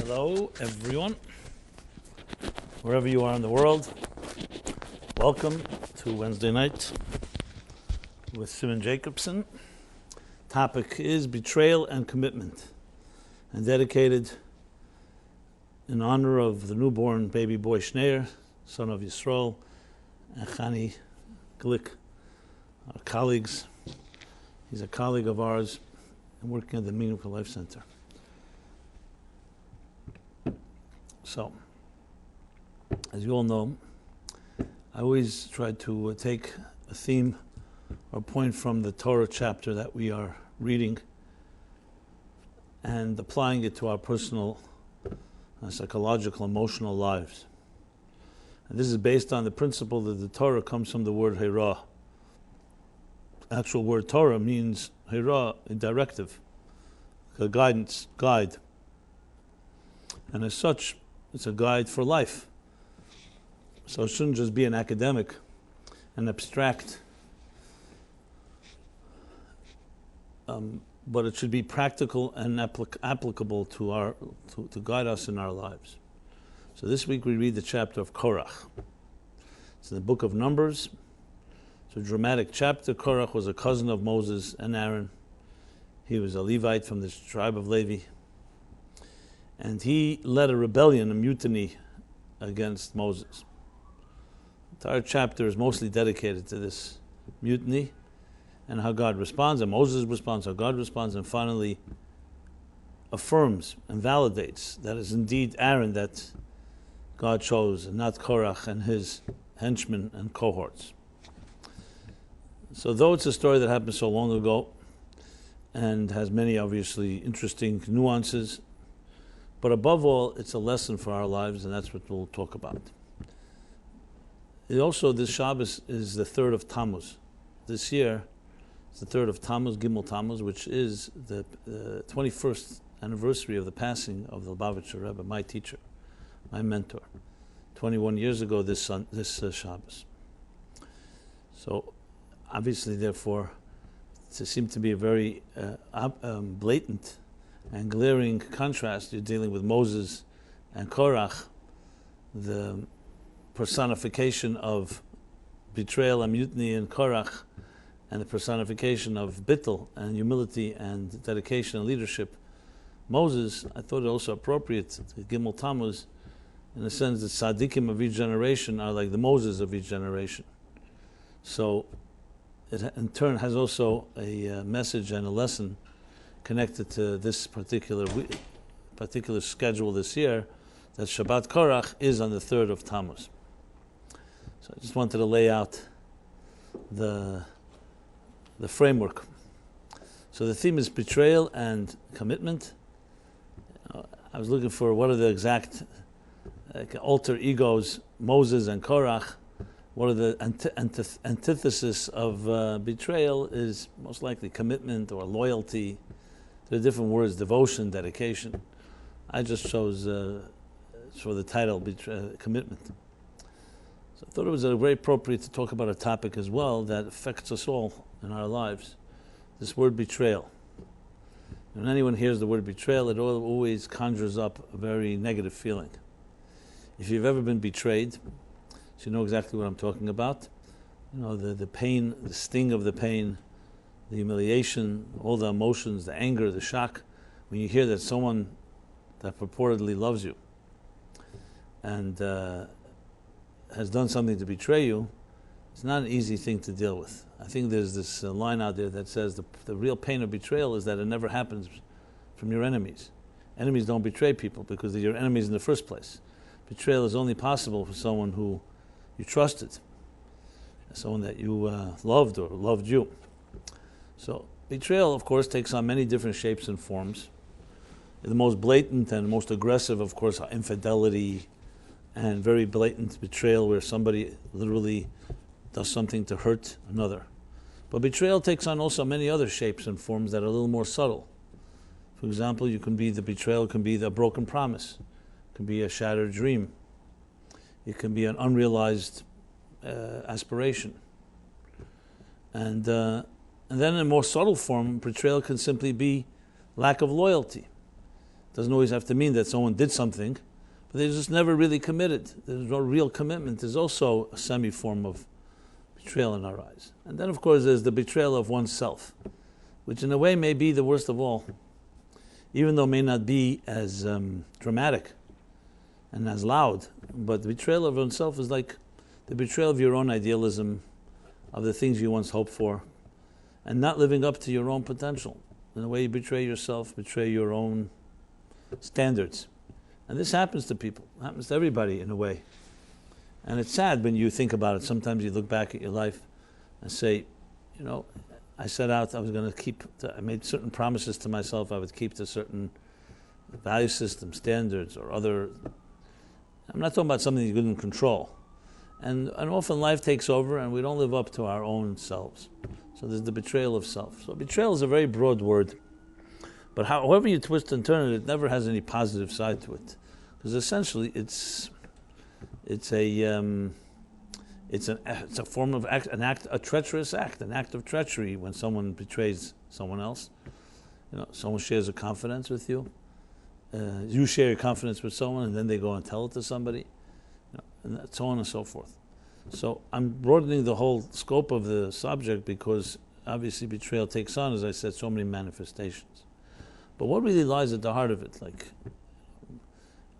Hello, everyone. Wherever you are in the world, welcome to Wednesday night with Rabbi Jacobson. Topic is Betrayal and Commitment, and dedicated in honor of the newborn baby boy Shneir, son of Yisrael, and Chani Glick, our colleagues. He's a colleague of ours and working at the Meaningful Life Center. So, as you all know, I always try to take a theme or point from the Torah chapter that we are reading and applying it to our personal, psychological, emotional lives. And this is based on the principle that the Torah comes from the word Hira. Actual word Torah means Hira, a directive, a guidance, guide. And as such, it's a guide for life. So it shouldn't just be an academic, an abstract, but it should be practical and applicable to guide us in our lives. So this week we read the chapter of Korach. It's in the book of Numbers. It's a dramatic chapter. Korach was a cousin of Moses and Aaron. He was a Levite from the tribe of Levi. And he led a rebellion, a mutiny against Moses. The entire chapter is mostly dedicated to this mutiny and how God responds, and Moses responds, how God responds, and finally affirms and validates that it's indeed Aaron that God chose, and not Korach and his henchmen and cohorts. So though it's a story that happened so long ago and has many obviously interesting nuances, but above all, it's a lesson for our lives, and that's what we'll talk about. This Shabbos is the 3rd of Tammuz. This year, it's the 3rd of Korach-Gimmel Tammuz, which is the 21st anniversary of the passing of the Lubavitcher Rebbe, my teacher, my mentor, 21 years ago this Shabbos. So, obviously, therefore, it seemed to be a very blatant and glaring contrast. You're dealing with Moses and Korach, the personification of betrayal and mutiny in Korach, and the personification of bittul and humility and dedication and leadership. Moses, I thought it also appropriate to Gimmel Tammuz, in the sense that tzaddikim of each generation are like the Moses of each generation. So it in turn has also a message and a lesson connected to this particular schedule this year, that Shabbat Korach is on the 3rd of Tammuz. So I just wanted to lay out the framework. So the theme is betrayal and commitment. I was looking for what are the exact alter egos, Moses and Korach. What are the antithesis of betrayal is most likely commitment or loyalty. There are different words, devotion, dedication. I just chose for the title, commitment. So I thought it was very appropriate to talk about a topic as well that affects us all in our lives, this word betrayal. When anyone hears the word betrayal, it always conjures up a very negative feeling. If you've ever been betrayed, so you know exactly what I'm talking about. You know, the pain, the sting of the pain, the humiliation, all the emotions, the anger, the shock, when you hear that someone that purportedly loves you and has done something to betray you, it's not an easy thing to deal with. I think there's this line out there that says the real pain of betrayal is that it never happens from your enemies. Enemies don't betray people because they're your enemies in the first place. Betrayal is only possible for someone who you trusted, someone that you loved or loved you. So betrayal, of course, takes on many different shapes and forms. The most blatant and most aggressive, of course, are infidelity and very blatant betrayal where somebody literally does something to hurt another. But betrayal takes on also many other shapes and forms that are a little more subtle. For example, the betrayal can be the broken promise, it can be a shattered dream, it can be an unrealized aspiration. And then in a more subtle form, betrayal can simply be lack of loyalty. Doesn't always have to mean that someone did something, but they just never really committed. There's no real commitment. There's also a semi-form of betrayal in our eyes. And then, of course, there's the betrayal of oneself, which in a way may be the worst of all, even though it may not be as dramatic and as loud. But the betrayal of oneself is like the betrayal of your own idealism, of the things you once hoped for, and not living up to your own potential. In a way, you betray yourself, betray your own standards. And this happens to people. It happens to everybody in a way. And it's sad when you think about it. Sometimes you look back at your life and say, I set out, I was going to I made certain promises to myself I would keep to certain value system, standards, or other. I'm not talking about something you couldn't control. And often life takes over and we don't live up to our own selves. So there's the betrayal of self. So betrayal is a very broad word. But however you twist and turn it, it never has any positive side to it, because essentially it's a form of a treacherous act, an act of treachery when someone betrays someone else. Someone shares a confidence with you. You share your confidence with someone, and then they go and tell it to somebody, and so on and so forth. So I'm broadening the whole scope of the subject because obviously betrayal takes on, as I said, so many manifestations. But what really lies at the heart of it,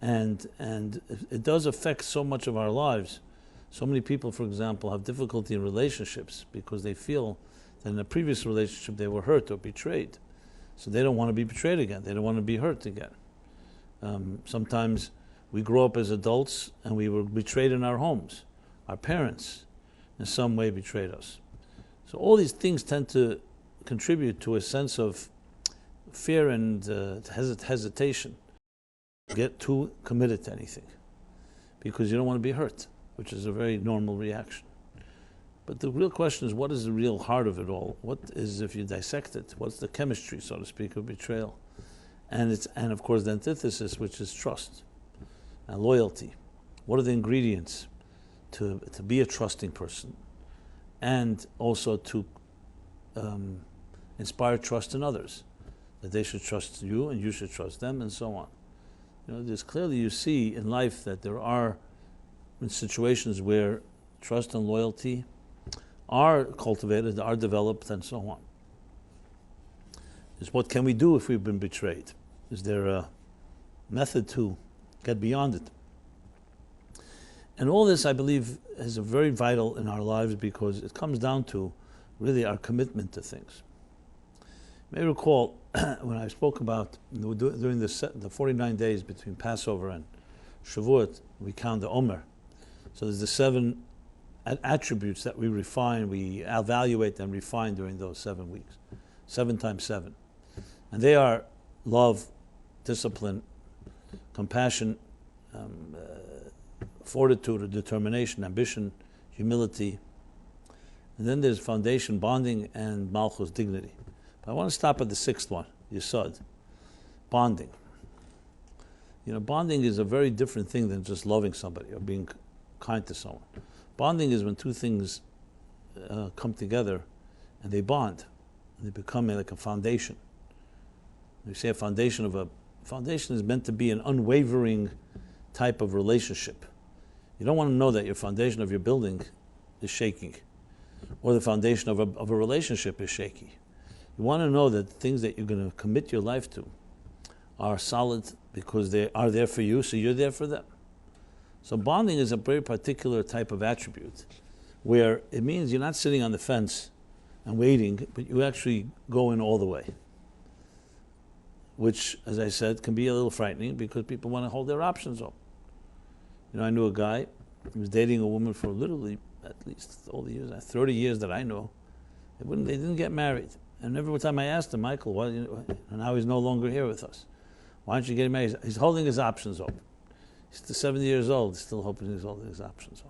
and it does affect so much of our lives. So many people, for example, have difficulty in relationships because they feel that in a previous relationship they were hurt or betrayed. So they don't want to be betrayed again. They don't want to be hurt again. Sometimes we grow up as adults and we were betrayed in our homes. Our parents in some way betrayed us. So all these things tend to contribute to a sense of fear and hesitation. Get too committed to anything because you don't want to be hurt, which is a very normal reaction. But the real question is, what is the real heart of it all? What is, if you dissect it, what's the chemistry, so to speak, of betrayal? And of course the antithesis, which is trust and loyalty. What are the ingredients to be a trusting person, and also to inspire trust in others, that they should trust you and you should trust them, and so on. There's clearly, you see in life that there are situations where trust and loyalty are cultivated, are developed, and so on. Is what can we do if we've been betrayed? Is there a method to get beyond it? And all this, I believe, is very vital in our lives because it comes down to really our commitment to things. You may recall when I spoke about during the 49 days between Passover and Shavuot, we count the Omer. So there's the 7 attributes that we refine, we evaluate and refine during those 7 weeks. 7 times 7. And they are love, discipline, compassion, fortitude or determination, ambition, humility. And then there's foundation, bonding, and malchus, dignity. But I want to stop at the 6th one, yesod, bonding. Bonding is a very different thing than just loving somebody or being kind to someone. Bonding is when two things come together and they bond. And they become like a foundation. We say a foundation is meant to be an unwavering type of relationship. You don't want to know that your foundation of your building is shaking, or the foundation of a relationship is shaky. You want to know that the things that you're going to commit your life to are solid because they are there for you, so you're there for them. So bonding is a very particular type of attribute where it means you're not sitting on the fence and waiting, but you actually go in all the way. Which, as I said, can be a little frightening because people want to hold their options open. I knew a guy, he was dating a woman for literally at least all the years, 30 years that I know. They didn't get married. And every time I asked him, Michael, and now he's no longer here with us. Why aren't you getting married? He's holding his options open. He's still 70 years old, still hoping he's holding his options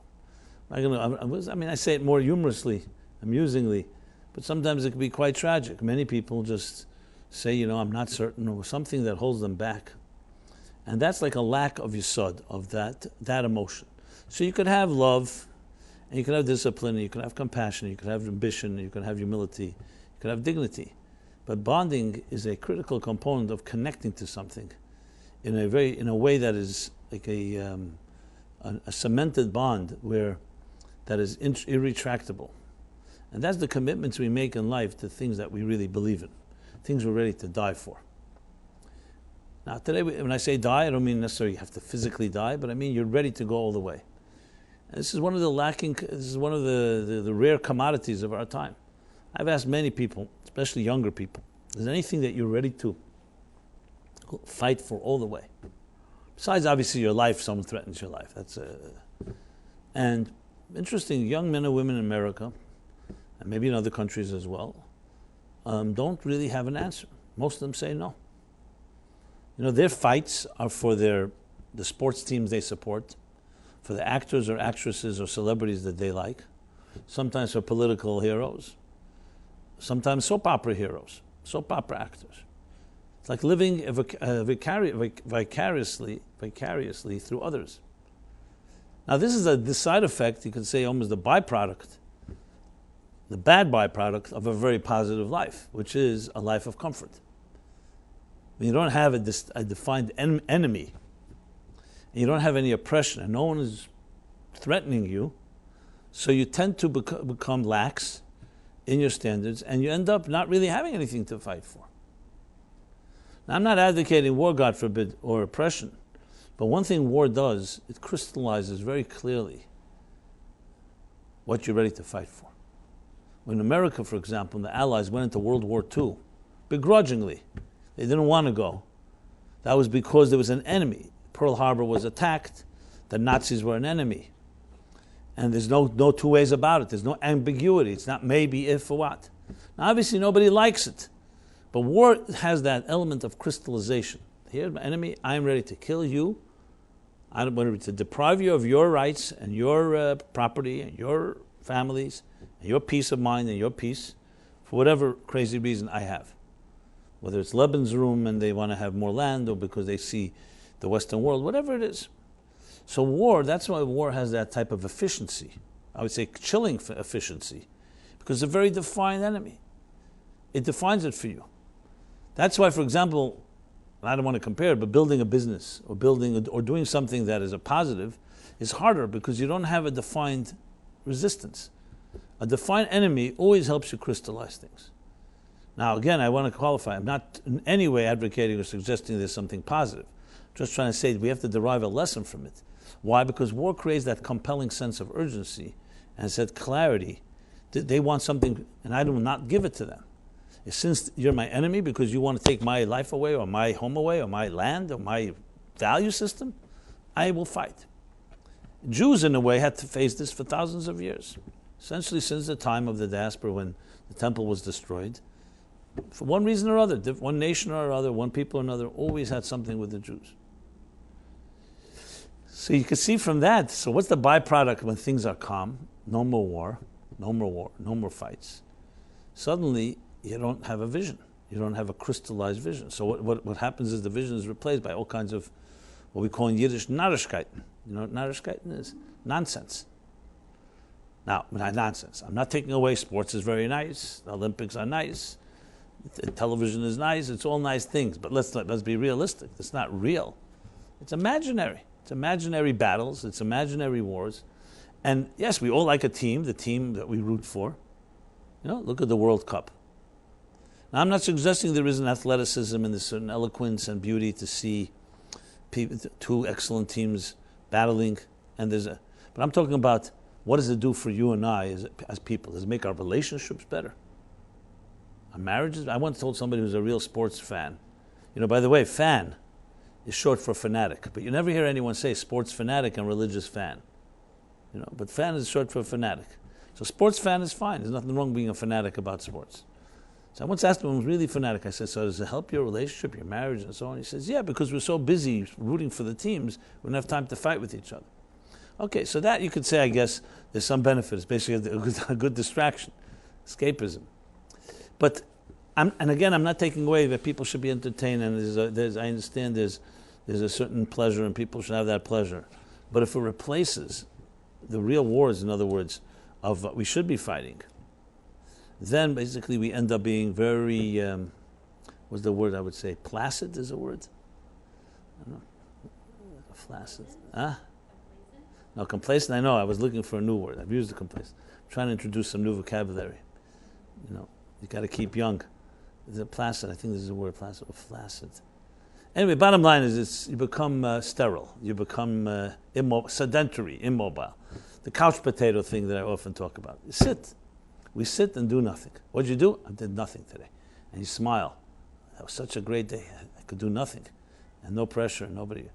open. I say it more humorously, amusingly, but sometimes it can be quite tragic. Many people just say, I'm not certain, or something that holds them back. And that's like a lack of yesod, of that emotion. So you could have love, and you could have discipline, and you could have compassion, you could have ambition, you could have humility, you could have dignity. But bonding is a critical component of connecting to something. in a way that is like a cemented bond that is irretractable. And that's the commitments we make in life to things that we really believe in, things we're ready to die for. Now today, when I say die, I don't mean necessarily you have to physically die, but I mean you're ready to go all the way. And this is one of the rare commodities of our time. I've asked many people, especially younger people, is there anything that you're ready to fight for all the way? Besides, obviously, your life, someone threatens your life. And interesting, young men and women in America, and maybe in other countries as well, don't really have an answer. Most of them say no. Their fights are for the sports teams they support, for the actors or actresses or celebrities that they like, sometimes for political heroes, sometimes soap opera heroes, soap opera actors. It's like living vicariously through others. Now this is the side effect, you could say almost the byproduct, the bad byproduct of a very positive life, which is a life of comfort. When you don't have a defined enemy, and you don't have any oppression, and no one is threatening you, so you tend to become lax in your standards, and you end up not really having anything to fight for. Now, I'm not advocating war, God forbid, or oppression, but one thing war does, it crystallizes very clearly what you're ready to fight for. When America, for example, and the Allies went into World War II, begrudgingly, they didn't want to go. That was because there was an enemy. Pearl Harbor was attacked. The Nazis were an enemy. And there's no two ways about it. There's no ambiguity. It's not maybe, if, or what. Now, obviously, nobody likes it. But war has that element of crystallization. Here's my enemy. I'm ready to kill you. I'm ready to deprive you of your rights and your property and your families and your peace of mind and your peace for whatever crazy reason I have. Whether it's Lebensraum and they want to have more land or because they see the Western world, whatever it is. So war, that's why war has that type of efficiency. I would say chilling efficiency. Because it's a very defined enemy. It defines it for you. That's why, for example, I don't want to compare it, but building a business or doing something that is a positive is harder because you don't have a defined resistance. A defined enemy always helps you crystallize things. Now, again, I want to qualify. I'm not in any way advocating or suggesting there's something positive. I'm just trying to say we have to derive a lesson from it. Why? Because war creates that compelling sense of urgency and that clarity. They want something, and I do not give it to them. Since you're my enemy because you want to take my life away or my home away or my land or my value system, I will fight. Jews, in a way, had to face this for thousands of years. Essentially since the time of the diaspora when the temple was destroyed. For one reason or other, one nation or other, one people or another, always had something with the Jews. So you can see from that, so what's the byproduct when things are calm? No more war, no more fights. Suddenly, you don't have a vision. You don't have a crystallized vision. So what happens is the vision is replaced by all kinds of what we call in Yiddish Narishkeiten. You know what Narishkeiten is? Nonsense. Now, not nonsense. I'm not taking away sports is very nice. The Olympics are nice. Television is nice. It's all nice things. But let's be realistic. It's not real. It's imaginary. It's imaginary battles. It's imaginary wars. And yes, we all like a team, the team that we root for. Look at the World Cup. Now, I'm not suggesting there isn't athleticism and there's certain eloquence and beauty to see two excellent teams battling. But I'm talking about what does it do for you and I as people? Does it make our relationships better? Our marriages? I once told somebody who's a real sports fan. By the way, fan is short for fanatic. But you never hear anyone say sports fanatic and religious fan. But fan is short for fanatic. So sports fan is fine. There's nothing wrong being a fanatic about sports. So I once asked him, I was really fanatic. I said, so does it help your relationship, your marriage, and so on? He says, yeah, because we're so busy rooting for the teams, we don't have time to fight with each other. Okay, so that you could say, I guess, there's some benefit. It's basically a good distraction, escapism. But, I'm not taking away that people should be entertained, and I understand there's a certain pleasure, and people should have that pleasure. But if it replaces the real wars, in other words, of what we should be fighting, then basically we end up being very, what's the word I would say? Placid is a word? don't know. Flaccid. Huh? No, complacent, I know. I was looking for a new word. I've used the complacent. I'm trying to introduce some new vocabulary. You got to keep young. Is it placid? I think this is a word, placid or flaccid. Anyway, bottom line is you become sterile. You become sedentary, immobile. The couch potato thing that I often talk about. You sit. We sit and do nothing. What'd you do? I did nothing today. And you smile. That was such a great day. I could do nothing. And no pressure, nobody.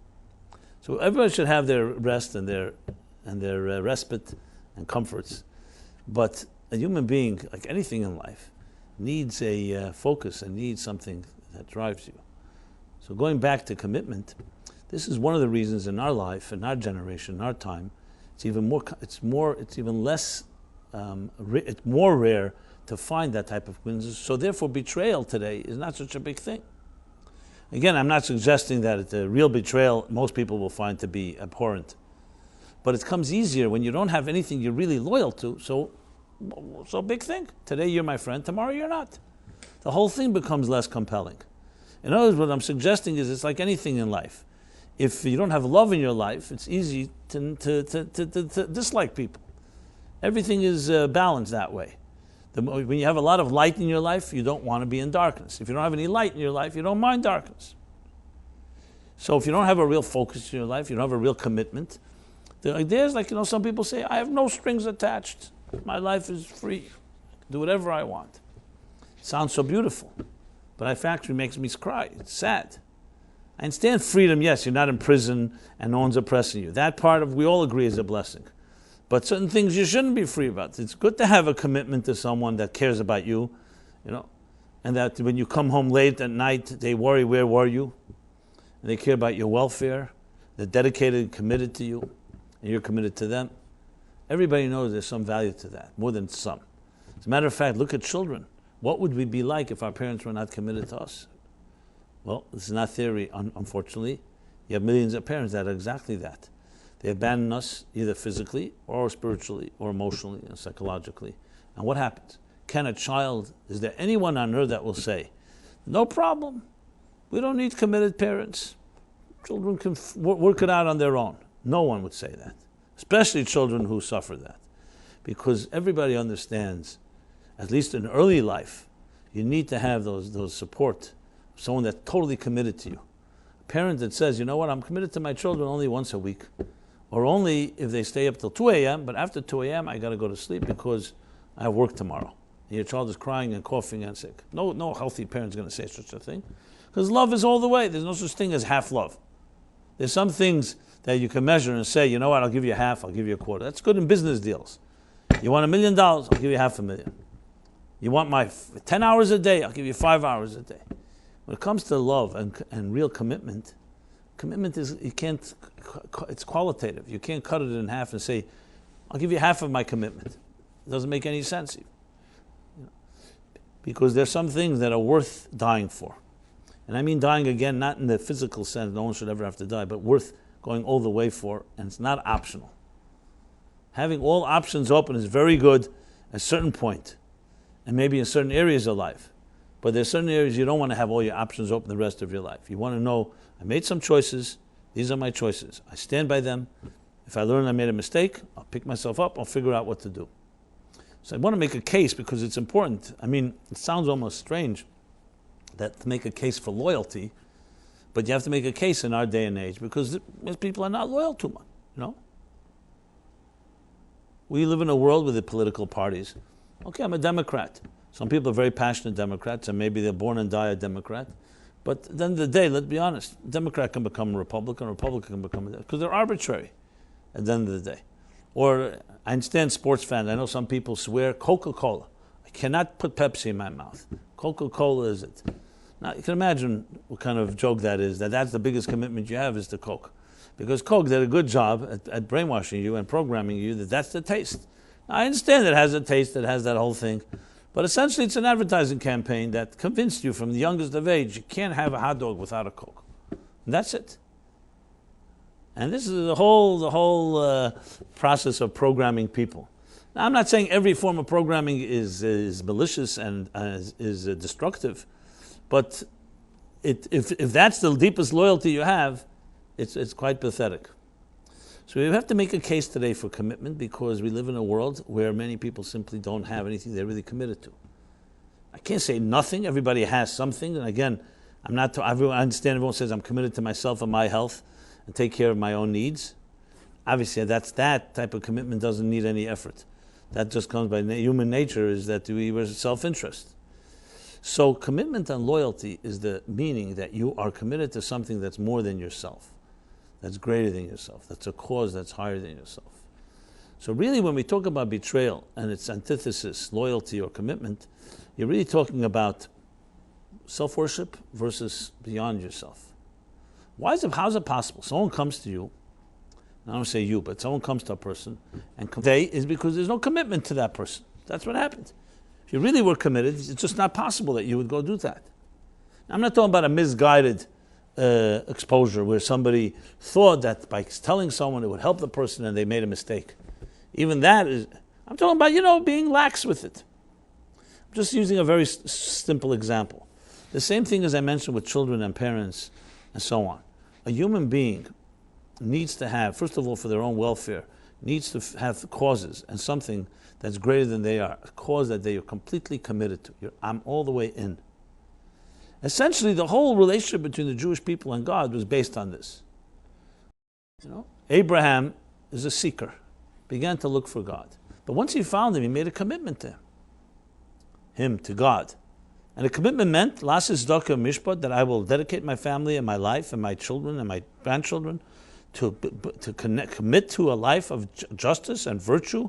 So everybody should have their rest and their respite and comforts. But a human being, like anything in life, needs a focus and needs something that drives you. So going back to commitment, this is one of the reasons in our life, in our generation, in our time, it's more rare to find that type of commitment. So therefore, betrayal today is not such a big thing. Again, I'm not suggesting that the real betrayal most people will find to be abhorrent, but it comes easier when you don't have anything you're really loyal to. So big thing. Today you're my friend, tomorrow you're not. The whole thing becomes less compelling. In other words, what I'm suggesting is it's like anything in life. If you don't have love in your life, it's easy to dislike people. Everything is balanced that way. When you have a lot of light in your life, you don't want to be in darkness. If you don't have any light in your life, you don't mind darkness. So if you don't have a real focus in your life, you don't have a real commitment, the idea is like, some people say, I have no strings attached. My life is free. Do whatever I want. Sounds so beautiful. But it actually makes me cry. It's sad. I understand freedom, yes, you're not in prison and no one's oppressing you. That part we all agree is a blessing. But certain things you shouldn't be free about. It's good to have a commitment to someone that cares about you, and that when you come home late at night, they worry, where were you? And they care about your welfare. They're dedicated and committed to you, and you're committed to them. Everybody knows there's some value to that, more than some. As a matter of fact, look at children. What would we be like if our parents were not committed to us? Well, this is not theory, unfortunately. You have millions of parents that are exactly that. They abandon us either physically or spiritually or emotionally and psychologically. And what happens? Is there anyone on earth that will say, no problem, we don't need committed parents. Children can work it out on their own. No one would say that, especially children who suffer that. Because everybody understands, at least in early life, you need to have those support, someone that's totally committed to you. A parent that says, you know what, I'm committed to my children only once a week. Or only if they stay up till 2 a.m., but after 2 a.m. I got to go to sleep because I have work tomorrow. And your child is crying and coughing and sick. No healthy parent's going to say such a thing. Because love is all the way. There's no such thing as half love. There's some things that you can measure and say, you know what, I'll give you half, I'll give you a quarter. That's good in business deals. You want $1 million, I'll give you $500,000. You want my 10 hours a day, I'll give you 5 hours a day. When it comes to love and real commitment is, it's qualitative. You can't cut it in half and say, I'll give you half of my commitment. It doesn't make any sense. Because there's some things that are worth dying for. And I mean dying again, not in the physical sense, no one should ever have to die, but worth going all the way for, and it's not optional. Having all options open is very good at a certain point, and maybe in certain areas of life. But there's certain areas you don't want to have all your options open the rest of your life. You want to know, I made some choices, these are my choices. I stand by them. If I learn I made a mistake, I'll pick myself up, I'll figure out what to do. So I want to make a case because it's important. I mean, it sounds almost strange that to make a case for loyalty, but you have to make a case in our day and age because most people are not loyal to one, We live in a world with the political parties. Okay, I'm a Democrat. Some people are very passionate Democrats, and maybe they're born and die a Democrat. But at the end of the day, let's be honest, a Democrat can become a Republican can become a Democrat, because they're arbitrary at the end of the day. Or, I understand sports fans, I know some people swear Coca-Cola. I cannot put Pepsi in my mouth. Coca-Cola is it. Now, you can imagine what kind of joke that is, that's the biggest commitment you have is to Coke. Because Coke did a good job at brainwashing you and programming you that that's the taste. Now, I understand it has a taste, it has that whole thing, but essentially it's an advertising campaign that convinced you from the youngest of age you can't have a hot dog without a Coke. And that's it. And this is the whole process of programming people. Now, I'm not saying every form of programming is malicious and is destructive, but if that's the deepest loyalty you have, It's quite pathetic. So we have to make a case today for commitment because we live in a world where many people simply don't have anything they're really committed to. I can't say nothing. Everybody has something. And again, I understand everyone says I'm committed to myself and my health and take care of my own needs. Obviously, that type of commitment doesn't need any effort. That just comes by human nature, is that we were self-interest. So commitment and loyalty is the meaning that you are committed to something that's more than yourself, that's greater than yourself, that's a cause that's higher than yourself. So really when we talk about betrayal and its antithesis, loyalty or commitment, you're really talking about self-worship versus beyond yourself. How is it possible? Someone comes to you, I don't say you, but someone comes to a person, and they is because there's no commitment to that person. That's what happened. If you really were committed, it's just not possible that you would go do that. Now, I'm not talking about a misguided exposure where somebody thought that by telling someone it would help the person and they made a mistake. Even that is, I'm talking about, being lax with it. I'm just using a very simple example. The same thing as I mentioned with children and parents and so on. A human being needs to have, first of all, for their own welfare, needs to have causes and something that's greater than they are, a cause that they are completely committed to. I'm all the way in. Essentially, the whole relationship between the Jewish people and God was based on this. Abraham is a seeker, began to look for God. But once he found him, he made a commitment to him, to God. And the commitment meant, Lasis Daka Mishpat, that I will dedicate my family and my life and my children and my grandchildren to commit to a life of justice and virtue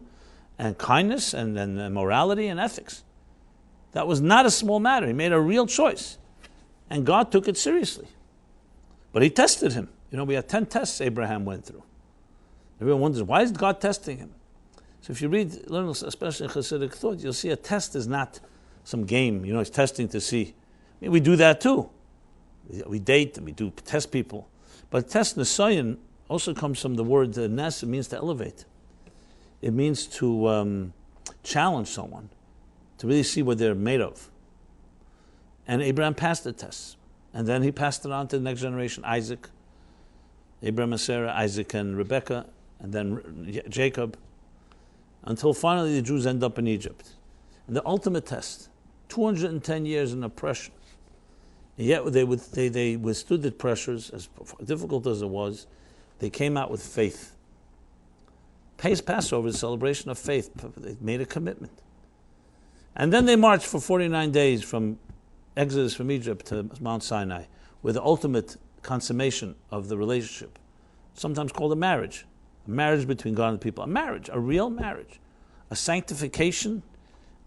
and kindness and morality and ethics. That was not a small matter. He made a real choice. And God took it seriously. But he tested him. We had 10 tests Abraham went through. Everyone wonders, why is God testing him? So if you learn especially in Hasidic thought, you'll see a test is not some game. He's testing to see. We do that too. We date and we do test people. But test Nisayan also comes from the word nes. It means to elevate. It means to challenge someone, to really see what they're made of. And Abraham passed the test. And then he passed it on to the next generation, Isaac, Abraham and Sarah, Isaac and Rebecca, and then Jacob, until finally the Jews end up in Egypt. And the ultimate test, 210 years in oppression. And yet they withstood the pressures, as difficult as it was. They came out with faith. Passover is a celebration of faith. They made a commitment. And then they marched for 49 days from Exodus from Egypt to Mount Sinai, with the ultimate consummation of the relationship, sometimes called a marriage between God and the people, a real marriage, a sanctification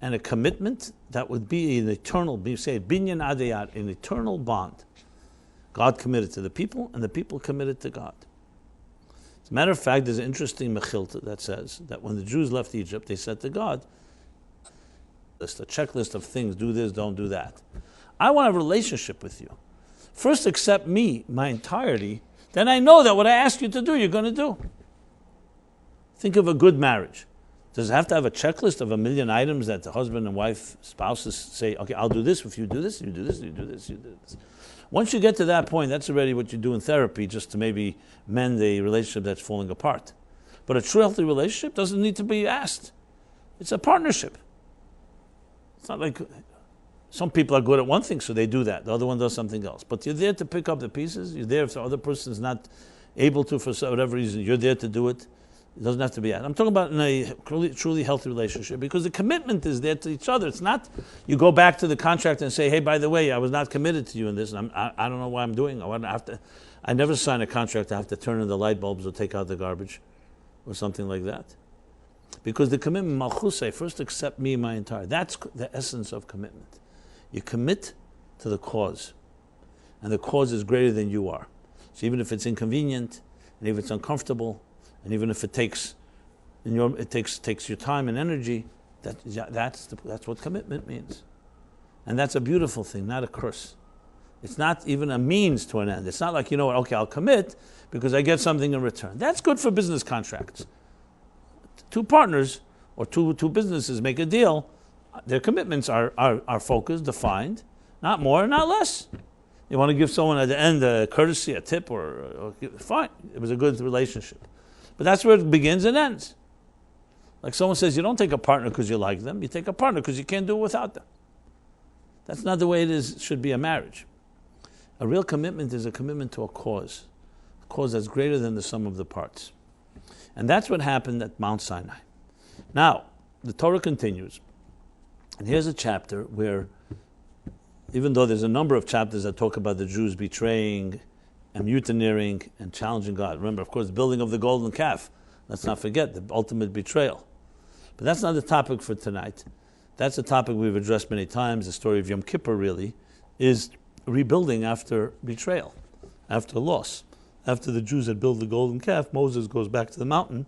and a commitment that would be an eternal, you say binyan adayat, an eternal bond. God committed to the people, and the people committed to God. As a matter of fact, there's an interesting mechilta that says that when the Jews left Egypt, they said to God, a checklist of things, do this, don't do that. I want a relationship with you. First accept me, my entirety, then I know that what I ask you to do, you're going to do. Think of a good marriage. Does it have to have a checklist of 1,000,000 items that the husband and wife, spouses say, okay, I'll do this if you do this, you do this, you do this, you do this. Once you get to that point, that's already what you do in therapy, just to maybe mend a relationship that's falling apart. But a true healthy relationship doesn't need to be asked. It's a partnership. It's not like some people are good at one thing, so they do that. The other one does something else. But you're there to pick up the pieces. You're there if the other person is not able to, for whatever reason. You're there to do it. It doesn't have to be asked. I'm talking about in a truly healthy relationship, because the commitment is there to each other. It's not you go back to the contract and say, hey, by the way, I was not committed to you in this, and I don't know why I'm doing it. I never sign a contract to have to turn on the light bulbs or take out the garbage or something like that. Because the commitment, malchusay, first accept me, my entire. That's the essence of commitment. You commit to the cause, and the cause is greater than you are. So even if it's inconvenient, and if it's uncomfortable, and even if it takes your time and energy, that's what commitment means. And that's a beautiful thing, not a curse. It's not even a means to an end. It's not like, okay, I'll commit because I get something in return. That's good for business contracts. Two partners or two businesses make a deal. Their commitments are focused, defined, not more, not less. You want to give someone at the end a courtesy, a tip, or fine. It was a good relationship. But that's where it begins and ends. Like someone says, you don't take a partner because you like them. You take a partner because you can't do it without them. That's not the way it should be a marriage. A real commitment is a commitment to a cause that's greater than the sum of the parts. And that's what happened at Mount Sinai. Now, the Torah continues. And here's a chapter where, even though there's a number of chapters that talk about the Jews betraying and mutineering and challenging God. Remember, of course, the building of the golden calf. Let's not forget the ultimate betrayal. But that's not the topic for tonight. That's a topic we've addressed many times. The story of Yom Kippur really is rebuilding after betrayal, after loss. After the Jews had built the golden calf, Moses goes back to the mountain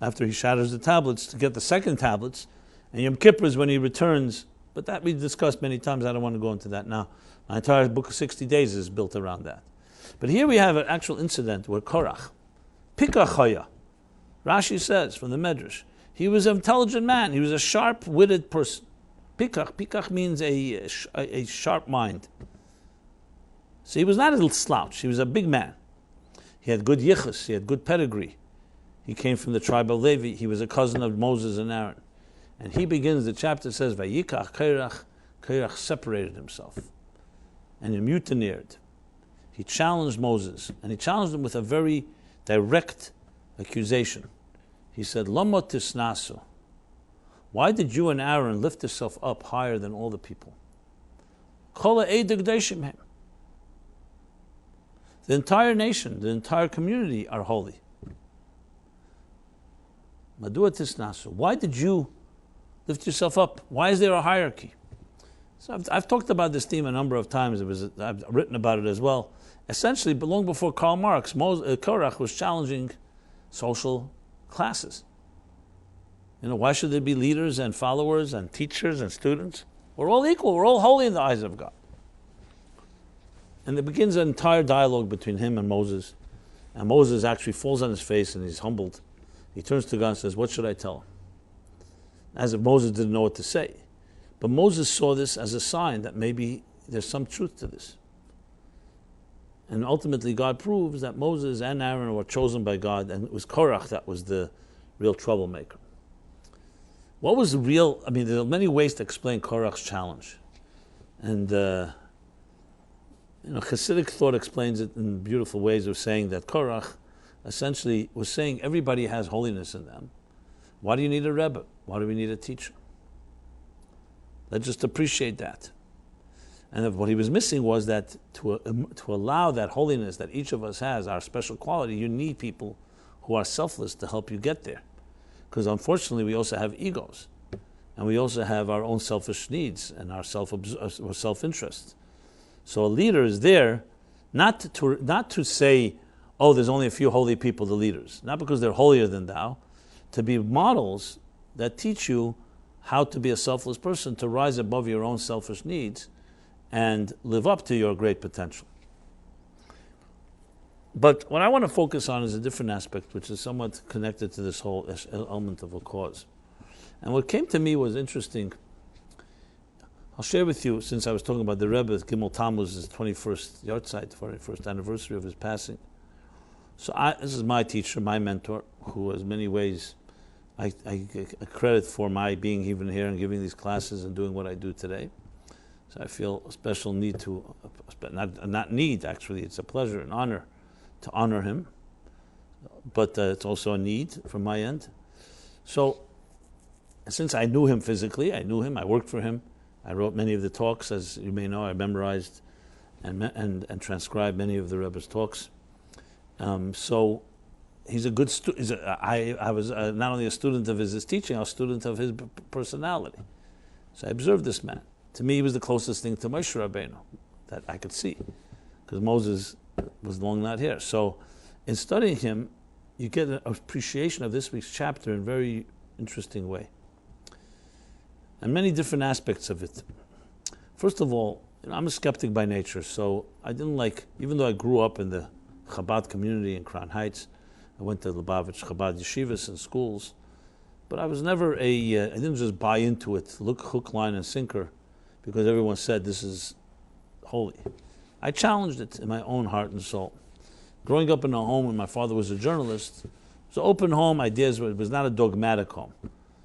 after he shatters the tablets to get the second tablets. And Yom Kippur is when he returns. But that we discussed many times. I don't want to go into that now. My entire book of 60 days is built around that. But here we have an actual incident where Korach, Pikach, Rashi says from the Medrash, he was an intelligent man. He was a sharp-witted person. Pikach means a sharp mind. So he was not a little slouch. He was a big man. He had good yichus. He had good pedigree. He came from the tribe of Levi. He was a cousin of Moses and Aaron. And he begins, the chapter says, Vayikach Korach. Korach separated himself. And he mutineered. He challenged Moses. And he challenged him with a very direct accusation. He said, Lama tisnasu. Why did you and Aaron lift yourself up higher than all the people? Chola eidegdeshim him. The entire nation, the entire community are holy. Madua tisnasu. Why did you lift yourself up? Why is there a hierarchy? So I've talked about this theme a number of times. I've written about it as well. Essentially, long before Karl Marx, Korach was challenging social classes. Why should there be leaders and followers and teachers and students? We're all equal. We're all holy in the eyes of God. And there begins an entire dialogue between him and Moses. And Moses actually falls on his face and he's humbled. He turns to God and says, what should I tell him? As if Moses didn't know what to say. But Moses saw this as a sign that maybe there's some truth to this. And ultimately God proves that Moses and Aaron were chosen by God, and it was Korach that was the real troublemaker. What was the real, there are many ways to explain Korach's challenge. And Hasidic thought explains it in beautiful ways of saying that Korach essentially was saying everybody has holiness in them. Why do you need a Rebbe? Why do we need a teacher? Let's just appreciate that. And what he was missing was that to allow that holiness that each of us has, our special quality, you need people who are selfless to help you get there. Because unfortunately we also have egos. And we also have our own selfish needs and our self-interest. So a leader is there not to say, oh, there's only a few holy people, the leaders. Not because they're holier than thou. To be models that teach you how to be a selfless person, to rise above your own selfish needs and live up to your great potential. But what I want to focus on is a different aspect, which is somewhat connected to this whole element of a cause. And what came to me was interesting. I'll share with you, since I was talking about the Rebbe, Gimmel Tammuz's 21st yahrzeit, 21st anniversary of his passing. So this is my teacher, my mentor, who in many ways I credit for my being even here and giving these classes and doing what I do today. So I feel a special need to, not need actually, it's a pleasure and honor to honor him, but it's also a need from my end. So since I knew him physically, I worked for him, I wrote many of the talks, as you may know, I memorized and transcribed many of the Rebbe's talks. So he's a good student. I was not only a student of his teaching, I was a student of his personality. So I observed this man. To me, he was the closest thing to Moshe Rabbeinu that I could see, because Moses was long not here. So in studying him, you get an appreciation of this week's chapter in a very interesting way. And many different aspects of it. First of all, I'm a skeptic by nature, so I didn't like, even though I grew up in the Chabad community in Crown Heights, I went to Lubavitch Chabad yeshivas and schools, but I was never I didn't just buy into it, look hook, line, and sinker, because everyone said this is holy. I challenged it in my own heart and soul. Growing up in a home when my father was a journalist, it was an open home, ideas, it was not a dogmatic home.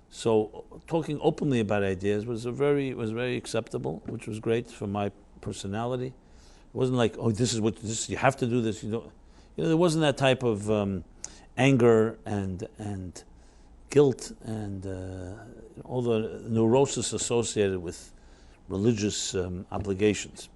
So talking openly about ideas was very acceptable, which was great for my personality. It wasn't like, oh, this is what this you have to do this. There wasn't that type of anger and guilt and all the neurosis associated with religious obligations.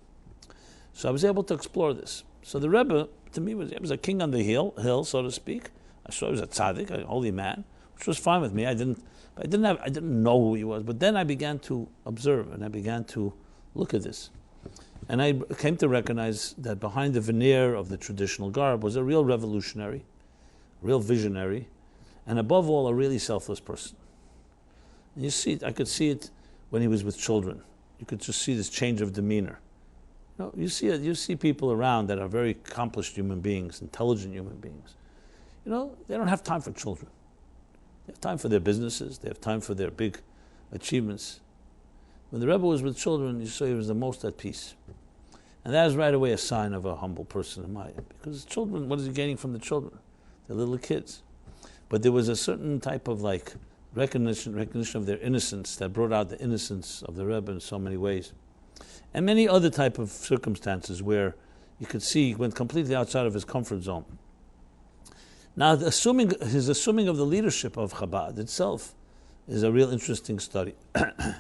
So I was able to explore this. So the Rebbe, to me, was a king on the hill, so to speak. I saw he was a tzaddik, a holy man, which was fine with me. I didn't know who he was. But then I began to observe and I began to look at this. And I came to recognize that behind the veneer of the traditional garb was a real revolutionary, a real visionary, and above all, a really selfless person. And you see it, I could see it when he was with children. You could just see this change of demeanor. You see people around that are very accomplished human beings, intelligent human beings. They don't have time for children. They have time for their businesses. They have time for their big achievements. When the Rebbe was with children, you saw he was the most at peace. And that is right away a sign of a humble person in my opinion. Because children, what is he gaining from the children? They're little kids. But there was a certain type of recognition of their innocence that brought out the innocence of the Rebbe in so many ways. And many other type of circumstances where you could see he went completely outside of his comfort zone. Now, his assuming of the leadership of Chabad itself is a real interesting study. The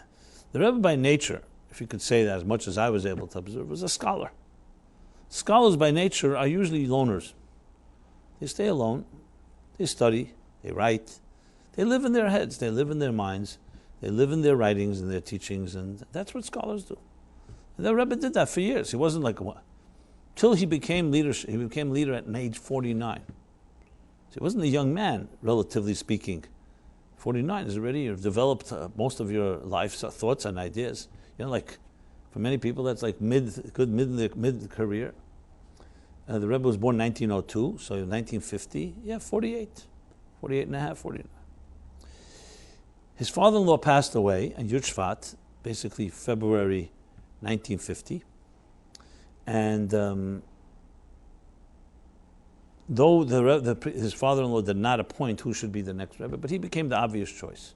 Rebbe by nature, if you could say that as much as I was able to observe, was a scholar. Scholars by nature are usually loners. They stay alone, they study, they write, they live in their heads, they live in their minds, they live in their writings and their teachings, and that's what scholars do. And the Rebbe did that for years. He wasn't till he became leadership. He became leader at age 49. So he wasn't a young man, relatively speaking. 49 is already, you've developed most of your life's thoughts and ideas. For many people, that's like mid-career. The Rebbe was born 1902, so 1950, 48 and a half, 49. His father-in-law passed away in Yud Shvat, basically February 1950. And though his father-in-law did not appoint who should be the next Rebbe, but he became the obvious choice.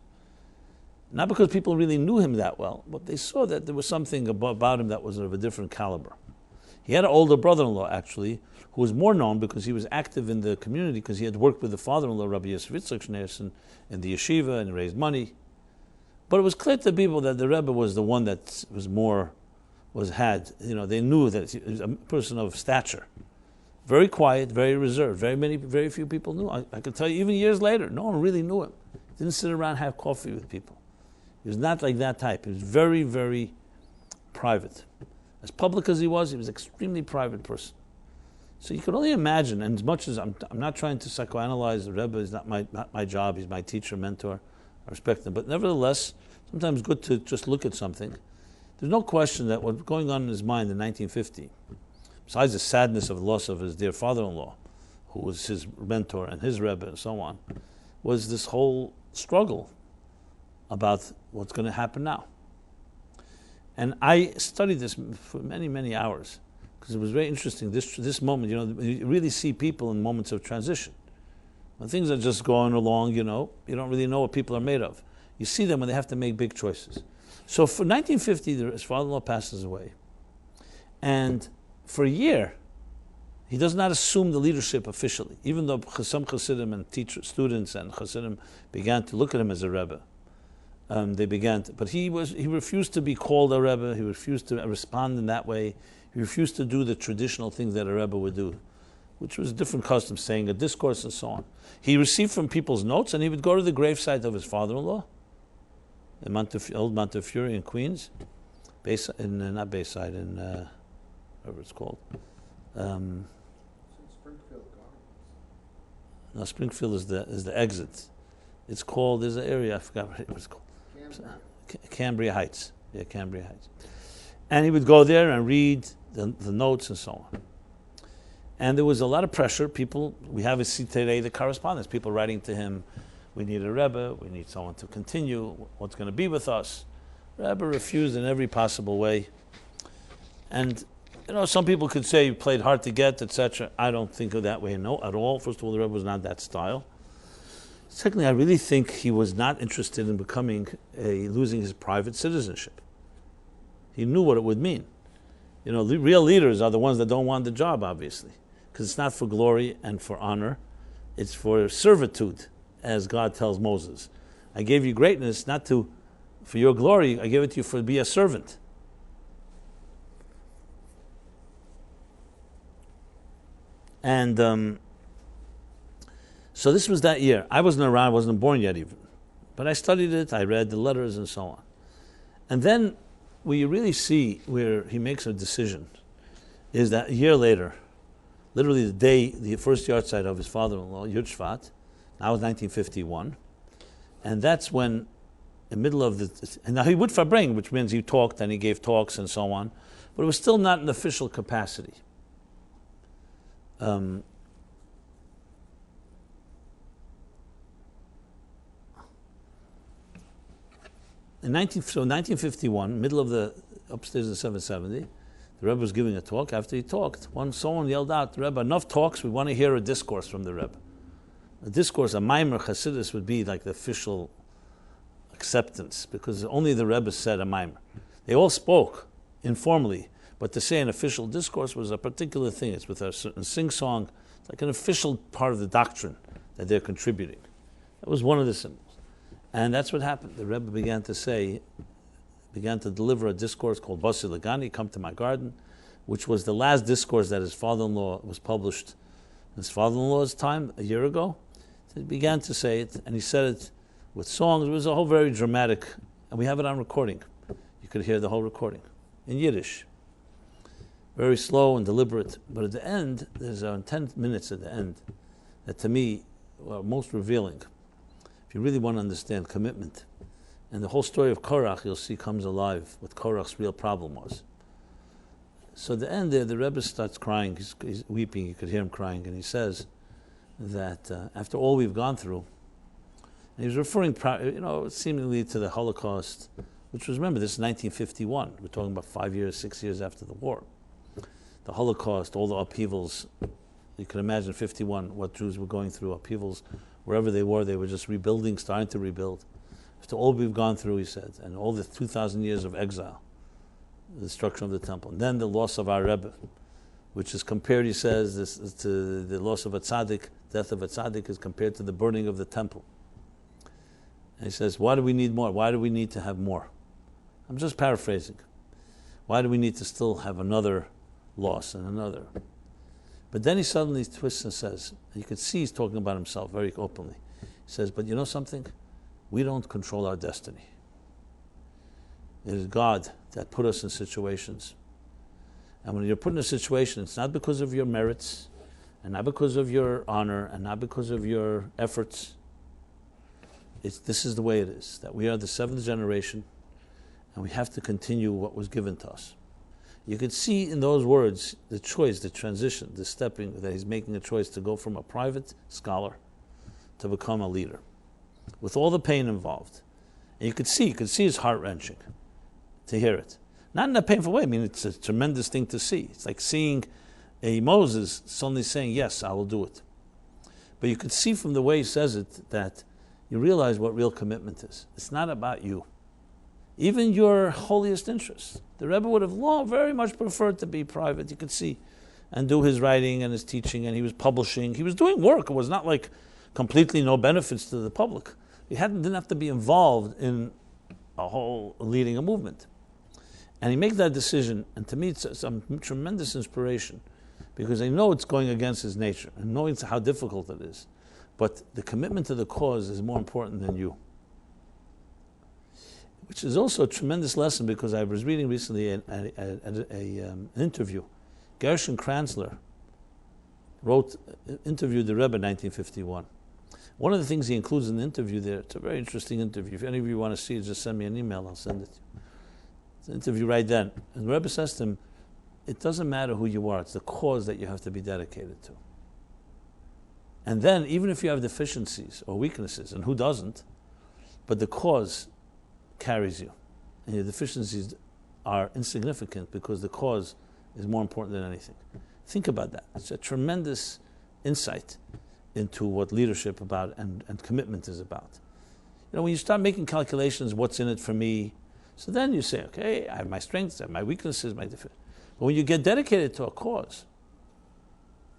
Not because people really knew him that well, but they saw that there was something about him that was of a different caliber. He had an older brother-in-law, actually, who was more known because he was active in the community, because he had worked with the father-in-law, Rabbi Jacobson, in the yeshiva and raised money. But it was clear to people that the Rebbe was the one that they knew that he was a person of stature. Very quiet, very reserved. Very few people knew. I can tell you, even years later, no one really knew him. He didn't sit around and have coffee with people. He was not like that type. He was very, very private. As public as he was an extremely private person. So you can only imagine, and as much as I'm not trying to psychoanalyze the Rebbe, is not my job, he's my teacher, mentor, I respect him. But nevertheless, sometimes good to just look at something. There's no question that what's going on in his mind in 1950, besides the sadness of the loss of his dear father-in-law, who was his mentor and his Rebbe and so on, was this whole struggle about what's going to happen now. And I studied this for many, many hours because it was very interesting. This moment, you really see people in moments of transition. When things are just going along, you don't really know what people are made of. You see them when they have to make big choices. So for 1950, his father-in-law passes away. And for a year, he does not assume the leadership officially, even though some Hasidim and students and Hasidim began to look at him as a Rebbe. But he refused to be called a Rebbe. He refused to respond in that way. He refused to do the traditional things that a Rebbe would do, which was a different custom, saying a discourse and so on. He received from people's notes, and he would go to the gravesite of his father-in-law, in Old Montefiore in Queens, not Bayside, in whatever it's called. Springfield Gardens. No, Springfield is the exit. It's called, there's an area, I forgot what it's called. Cambria Heights. Yeah, Cambria Heights. And he would go there and read the notes and so on. And there was a lot of pressure. We have today the correspondence, people writing to him, we need a Rebbe, we need someone to continue, what's going to be with us. Rebbe refused in every possible way. And some people could say he played hard to get, etc. I don't think of that way, no, at all. First of all, the Rebbe was not that style. Secondly, I really think he was not interested in losing his private citizenship. He knew what it would mean. Real leaders are the ones that don't want the job, obviously, because it's not for glory and for honor. It's for servitude, as God tells Moses. I gave you greatness not for your glory. I gave it to you to be a servant. And so this was that year. I wasn't around. I wasn't born yet even. But I studied it. I read the letters and so on. And then where you really see where he makes a decision is that a year later, literally the first yahrzeit of his father-in-law, Yud Shvat, now it was 1951, and that's when, in the middle of and now he would verbring, which means he talked and he gave talks and so on, but it was still not an official capacity. In 1951, middle of the upstairs in 770, the Rebbe was giving a talk. After he talked, someone yelled out, "Rebbe, enough talks, we want to hear a discourse from the Rebbe." A discourse, a maimer chassidus, would be like the official acceptance, because only the Rebbe said a maimer. They all spoke informally, but to say an official discourse was a particular thing. It's with a certain sing-song. It's like an official part of the doctrine that they're contributing. That was one of the symbols. And that's what happened. The Rebbe began to deliver a discourse called Basi Lagani, Come to My Garden, which was the last discourse that his father-in-law was published in his father-in-law's time, a year ago. So he began to say it, and he said it with songs. It was a whole very dramatic, and we have it on recording. You could hear the whole recording in Yiddish. Very slow and deliberate. But at the end, there's 10 minutes at the end that to me are most revealing. If you really want to understand commitment, and the whole story of Korach, you'll see, comes alive, what Korach's real problem was. So at the end there, the Rebbe starts crying, he's weeping, you could hear him crying, and he says that after all we've gone through, and he was referring, seemingly to the Holocaust, which was, remember, this is 1951, we're talking about 6 years after the war. The Holocaust, all the upheavals, you can imagine 51, what Jews were going through, upheavals, wherever they were just rebuilding, starting to rebuild. After all we've gone through, he said, and all the 2,000 years of exile, the destruction of the temple, and then the loss of our Rebbe, which is compared, he says, this to the loss of a tzaddik, death of a tzaddik is compared to the burning of the temple. And he says, why do we need more? Why do we need to have more? I'm just paraphrasing. Why do we need to still have another loss and another? But then he suddenly twists and says, and you can see he's talking about himself very openly. He says, but you know something? We don't control our destiny. It is God that put us in situations. And when you're put in a situation, it's not because of your merits, and not because of your honor, and not because of your efforts. This is the way it is, that we are the seventh generation, and we have to continue what was given to us. You could see in those words the choice, the transition, the stepping, that he's making a choice to go from a private scholar to become a leader, with all the pain involved. And you could see it's heart-wrenching to hear it. Not in a painful way. I mean, it's a tremendous thing to see. It's like seeing a Moses suddenly saying, yes, I will do it. But you could see from the way he says it that you realize what real commitment is. It's not about you. Even your holiest interests. The Rebbe would have very much preferred to be private, you could see, and do his writing and his teaching, and he was publishing. He was doing work. It was not like completely no benefits to the public. He didn't have to be involved in a whole leading a movement. And he makes that decision, and to me it's some tremendous inspiration, because I know it's going against his nature, and knowing how difficult it is. But the commitment to the cause is more important than you. Which is also a tremendous lesson, because I was reading recently an interview. Gershon Kranzler interviewed the Rebbe in 1951. One of the things he includes in the interview there, it's a very interesting interview. If any of you want to see it, just send me an email, I'll send it to you. It's an interview right then. And the Rebbe says to him, it doesn't matter who you are, it's the cause that you have to be dedicated to. And then, even if you have deficiencies or weaknesses, and who doesn't, but the cause carries you. And your deficiencies are insignificant because the cause is more important than anything. Think about that. It's a tremendous insight into what leadership about and commitment is about. When you start making calculations, what's in it for me, so then you say, okay, I have my strengths, I have my weaknesses, my different. But when you get dedicated to a cause,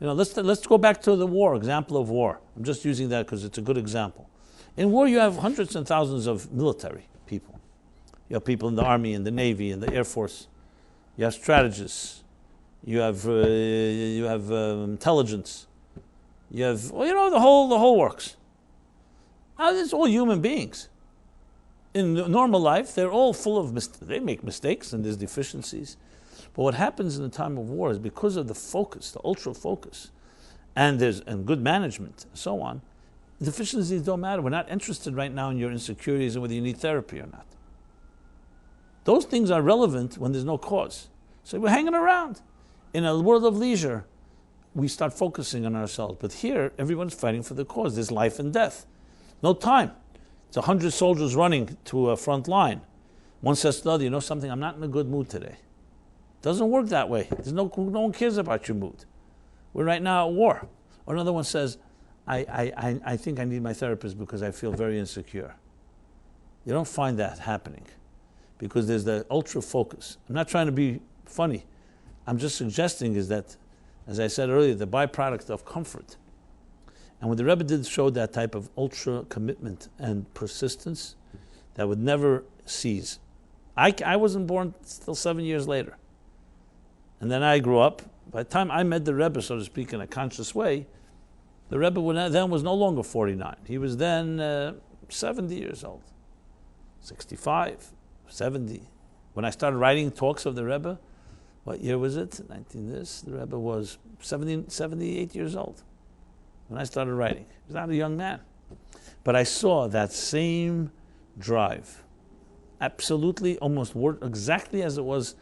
let's go back to the war, example of war. I'm just using that because it's a good example. In war, you have hundreds and thousands of military people. You have people in the army, in the navy, in the air force. You have strategists. You have intelligence. You have the whole works. Now, it's all human beings. In normal life, they're all full of they make mistakes and there's deficiencies. But what happens in the time of war is because of the focus, the ultra focus, and good management, and so on. Deficiencies don't matter. We're not interested right now in your insecurities and whether you need therapy or not. Those things are relevant when there's no cause. So we're hanging around. In a world of leisure, we start focusing on ourselves. But here, everyone's fighting for the cause. There's life and death. No time. It's 100 soldiers running to a front line. One says to the other, you know something, I'm not in a good mood today. Doesn't work that way. No one cares about your mood. We're right now at war. Or another one says, I think I need my therapist because I feel very insecure. You don't find that happening because there's the ultra focus. I'm not trying to be funny. I'm just suggesting is that, as I said earlier, the byproduct of comfort. And when the Rebbe showed that type of ultra commitment and persistence, that would never cease. I wasn't born till 7 years later. And then I grew up. By the time I met the Rebbe, so to speak, in a conscious way, the Rebbe then was no longer 49. He was then 70 years old, 65, 70. When I started writing talks of the Rebbe, what year was it? 19 this. The Rebbe was 78 years old when I started writing. He was not a young man. But I saw that same drive, absolutely, almost exactly as it was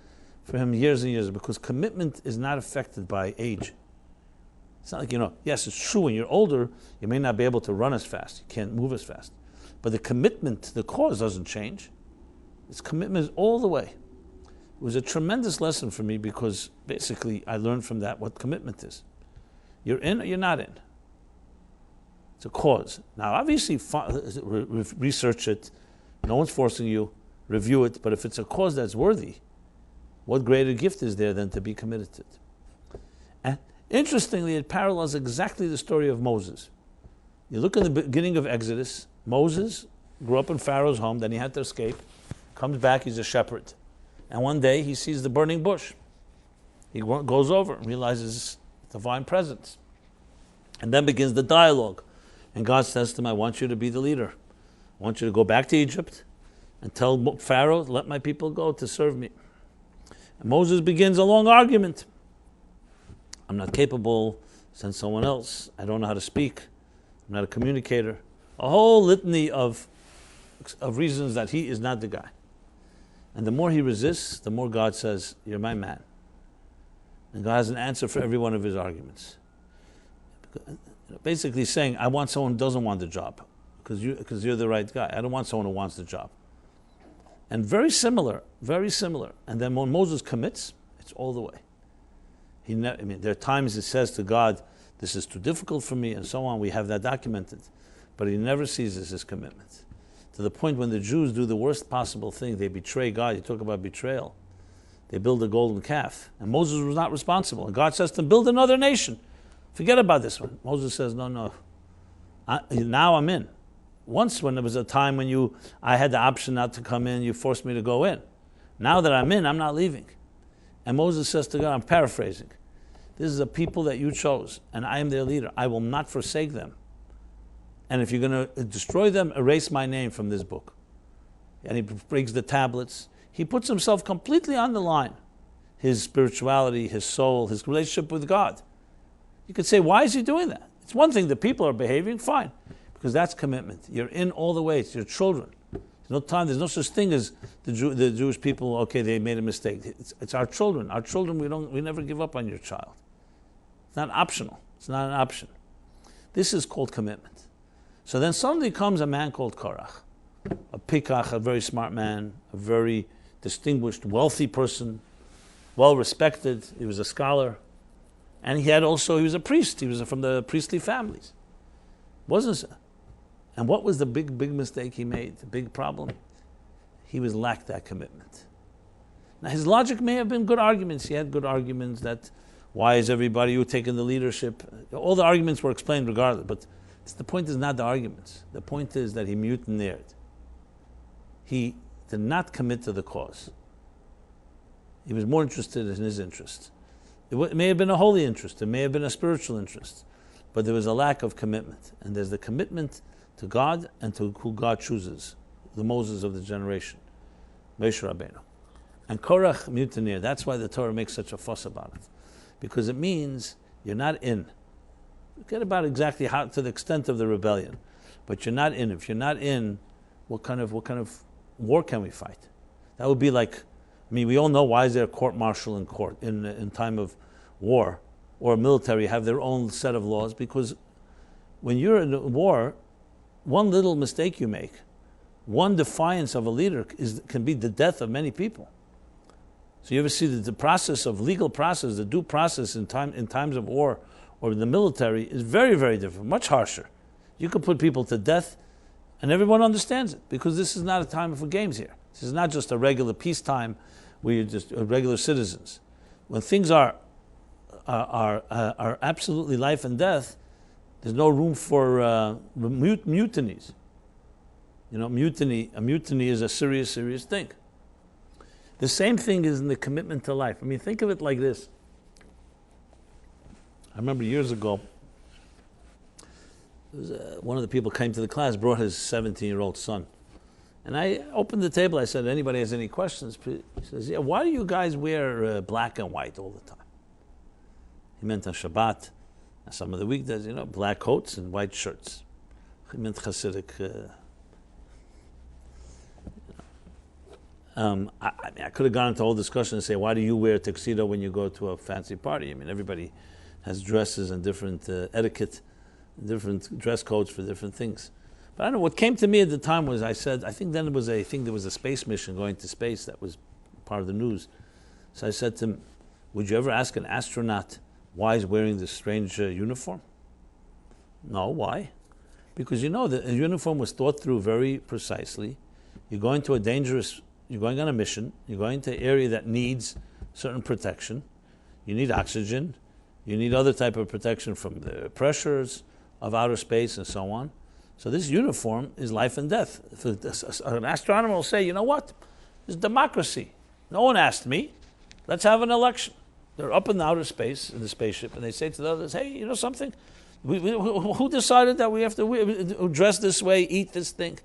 for him years and years, because commitment is not affected by age. It's not like, yes, it's true, when you're older, you may not be able to run as fast, you can't move as fast. But the commitment to the cause doesn't change. It's commitment all the way. It was a tremendous lesson for me because basically I learned from that what commitment is. You're in or you're not in. It's a cause. Now, obviously, research it. No one's forcing you. Review it. But if it's a cause that's worthy, what greater gift is there than to be committed to it? And interestingly, it parallels exactly the story of Moses. You look in the beginning of Exodus, Moses grew up in Pharaoh's home, then he had to escape, comes back, he's a shepherd. And one day he sees the burning bush. He goes over and realizes divine presence. And then begins the dialogue. And God says to him, I want you to be the leader. I want you to go back to Egypt and tell Pharaoh, let my people go to serve me. And Moses begins a long argument. I'm not capable, send someone else. I don't know how to speak. I'm not a communicator. A whole litany of reasons that he is not the guy. And the more he resists, the more God says, you're my man. And God has an answer for every one of his arguments. Basically saying, I want someone who doesn't want the job because you're the right guy. I don't want someone who wants the job. And very similar. And then when Moses commits, it's all the way. There are times he says to God, this is too difficult for me, and so on. We have that documented. But he never ceases his commitment. To the point when the Jews do the worst possible thing, they betray God. You talk about betrayal. They build a golden calf. And Moses was not responsible. And God says to build another nation. Forget about this one. Moses says, no. Now I'm in. Once when there was a time when I had the option not to come in, you forced me to go in. Now that I'm in, I'm not leaving. And Moses says to God, I'm paraphrasing, this is a people that you chose, and I am their leader. I will not forsake them. And if you're going to destroy them, erase my name from this book. And he breaks the tablets. He puts himself completely on the line. His spirituality, his soul, his relationship with God. You could say, why is he doing that? It's one thing the people are behaving, fine. Because that's commitment. You're in all the way. It's your children. There's no time. There's no such thing as the Jewish people, okay, they made a mistake. It's our children. Our children, we never give up on your child. It's not optional. It's not an option. This is called commitment. So then suddenly comes a man called Korach, a pikach, a very smart man, a very distinguished, wealthy person, well respected. He was a scholar. And he was a priest. He was from the priestly families. Wasn't so? And what was the big mistake he made? The big problem? He lacked that commitment. Now his logic may have been good arguments. He had good arguments that why is everybody who taking the leadership? All the arguments were explained regardless. But the point is not the arguments. The point is that he mutineered. He did not commit to the cause. He was more interested in his interest. It may have been a holy interest. It may have been a spiritual interest. But there was a lack of commitment. And there's the commitment to God and to who God chooses, the Moses of the generation, Moshe Rabbeinu. And Korach mutineer. That's why the Torah makes such a fuss about it. Because it means you're not in. Forget about exactly how, to the extent of the rebellion. But you're not in. If you're not in, what kind of war can we fight? That would be like, we all know why is there a court-martial in time of war, or military have their own set of laws, because when you're in a war, one little mistake you make, one defiance of a leader can be the death of many people. So you ever see the process of legal process, the due process in times of war or the military is very, very different, much harsher. You could put people to death and everyone understands it, because this is not a time for games here. This is not just a regular peacetime where you're just regular citizens. When things are absolutely life and death, there's no room for mutinies. A mutiny is a serious, serious thing. The same thing is in the commitment to life. Think of it like this. I remember years ago, one of the people came to the class, brought his 17-year-old son. And I opened the table, I said, anybody has any questions? He says, yeah, why do you guys wear black and white all the time? He meant on Shabbat, and some of the weekdays, black coats and white shirts. He meant Hasidic. I could have gone into a whole discussion and say, why do you wear a tuxedo when you go to a fancy party? Everybody has dresses and different etiquette, different dress codes for different things. But I don't know, what came to me at the time was, I think then there was a space mission going to space that was part of the news. So I said to him, would you ever ask an astronaut why he's wearing this strange uniform? No, why? Because the uniform was thought through very precisely. You're going on a mission, you're going to an area that needs certain protection. You need oxygen, you need other type of protection from the pressures of outer space and so on. So this uniform is life and death. An astronomer will say, you know what? It's democracy. No one asked me. Let's have an election. They're up in the outer space, in the spaceship, and they say to the others, hey, you know something? Who decided that we have to dress this way, eat this thing?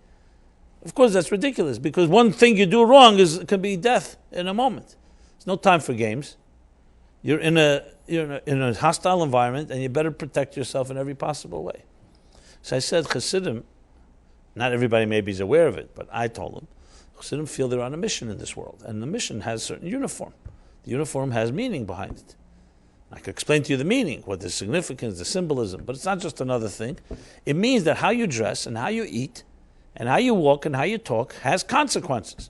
Of course, that's ridiculous, because one thing you do wrong can be death in a moment. There's no time for games. You're in a hostile environment, and you better protect yourself in every possible way. So I said, Chassidim, not everybody maybe is aware of it, but I told them, Chassidim feel they're on a mission in this world, and the mission has a certain uniform. The uniform has meaning behind it. I could explain to you the meaning, what the significance, the symbolism, but it's not just another thing. It means that how you dress and how you eat and how you walk and how you talk has consequences.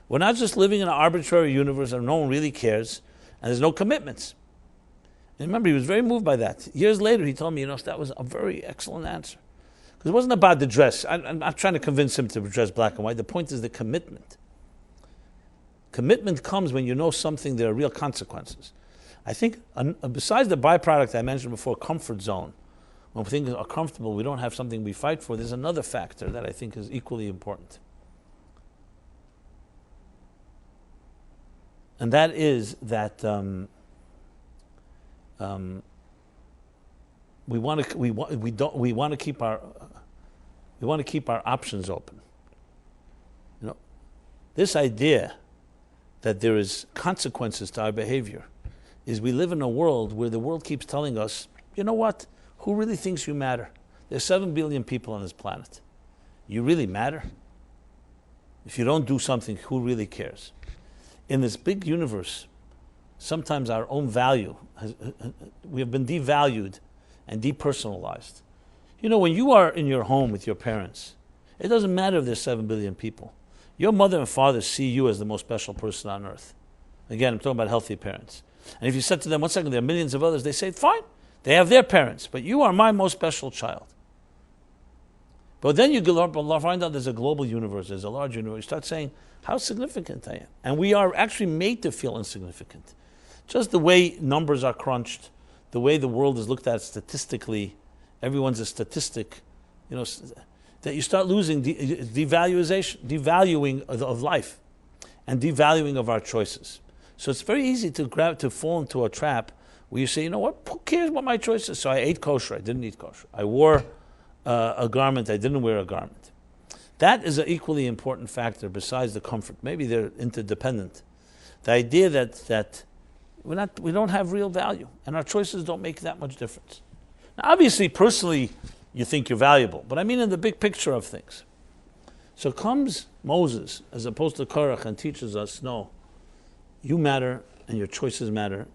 We're not just living in an arbitrary universe and no one really cares, and there's no commitments. And remember, he was very moved by that. Years later, he told me, that was a very excellent answer. Because it wasn't about the dress. I'm not trying to convince him to dress black and white. The point is the commitment. Commitment comes when you know something, there are real consequences. I think, besides the byproduct I mentioned before, comfort zone, when things are comfortable, we don't have something we fight for, there's another factor that I think is equally important. And that is that we want to keep our options open. This idea that there is consequences to our behavior is we live in a world where the world keeps telling us, you know what? Who really thinks you matter? There's 7 billion people on this planet. You really matter? If you don't do something, who really cares? In this big universe, sometimes our own value, we have been devalued and depersonalized. When you are in your home with your parents, it doesn't matter if there's 7 billion people. Your mother and father see you as the most special person on earth. Again, I'm talking about healthy parents. And if you said to them, 1 second, there are millions of others, they say, fine, they have their parents, but you are my most special child. But then you find out there's a global universe, there's a large universe. You start saying, how significant I am. And we are actually made to feel insignificant. Just the way numbers are crunched, the way the world is looked at statistically, everyone's a statistic, that you start losing devaluing of life and devaluing of our choices. So it's very easy to fall into a trap where you say, you know what, who cares what my choice is? So I ate kosher, I didn't eat kosher. I wore a garment, I didn't wear a garment. That is an equally important factor besides the comfort. Maybe they're interdependent. The idea that we don't have real value and our choices don't make that much difference. Now, obviously, personally, you think you're valuable, but I mean in the big picture of things. So comes Moses, as opposed to Korach, and teaches us, no, you matter and your choices matter,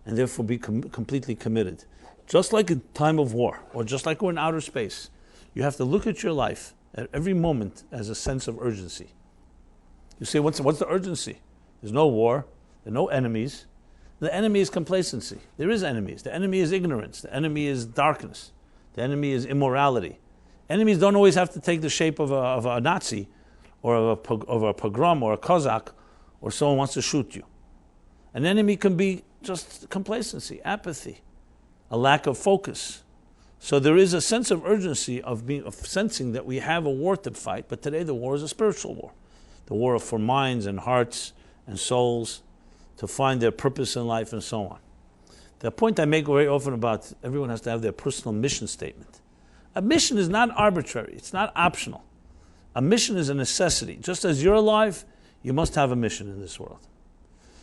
and therefore be completely committed. Just like in time of war, or just like we're in outer space, you have to look at your life at every moment as a sense of urgency. You say, what's the urgency? There's no war, there are no enemies. The enemy is complacency. There is enemies. The enemy is ignorance. The enemy is darkness. The enemy is immorality. Enemies don't always have to take the shape of a Nazi, or of a pogrom, or a Cossack, or someone wants to shoot you. An enemy can be just complacency, apathy, a lack of focus. So there is a sense of urgency of sensing that we have a war to fight, but today the war is a spiritual war. The war for minds and hearts and souls to find their purpose in life and so on. The point I make very often about everyone has to have their personal mission statement. A mission is not arbitrary, it's not optional. A mission is a necessity. Just as you're alive, you must have a mission in this world.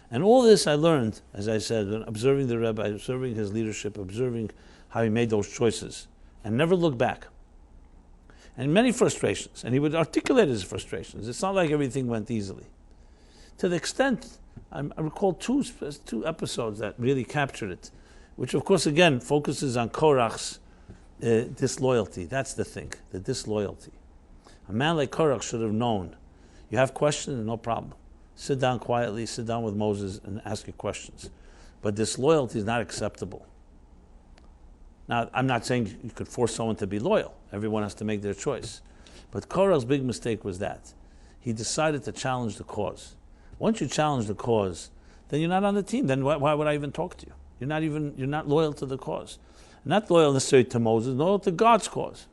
And all this I learned, as I said, observing the Rebbe, observing his leadership, observing how he made those choices, and never look back. And many frustrations, and he would articulate his frustrations. It's not like everything went easily. To the extent, I recall two episodes that really captured it, which of course again focuses on Korach's disloyalty. That's the thing, the disloyalty. A man like Korach should have known, you have questions, no problem. Sit down quietly, sit down with Moses and ask your questions. But disloyalty is not acceptable. Now, I'm not saying you could force someone to be loyal. Everyone has to make their choice. But Korach's big mistake was that. He decided to challenge the cause. Once you challenge the cause, then you're not on the team. Then why would I even talk to you? You're not loyal to the cause. Not loyal necessarily to Moses, loyal to God's cause.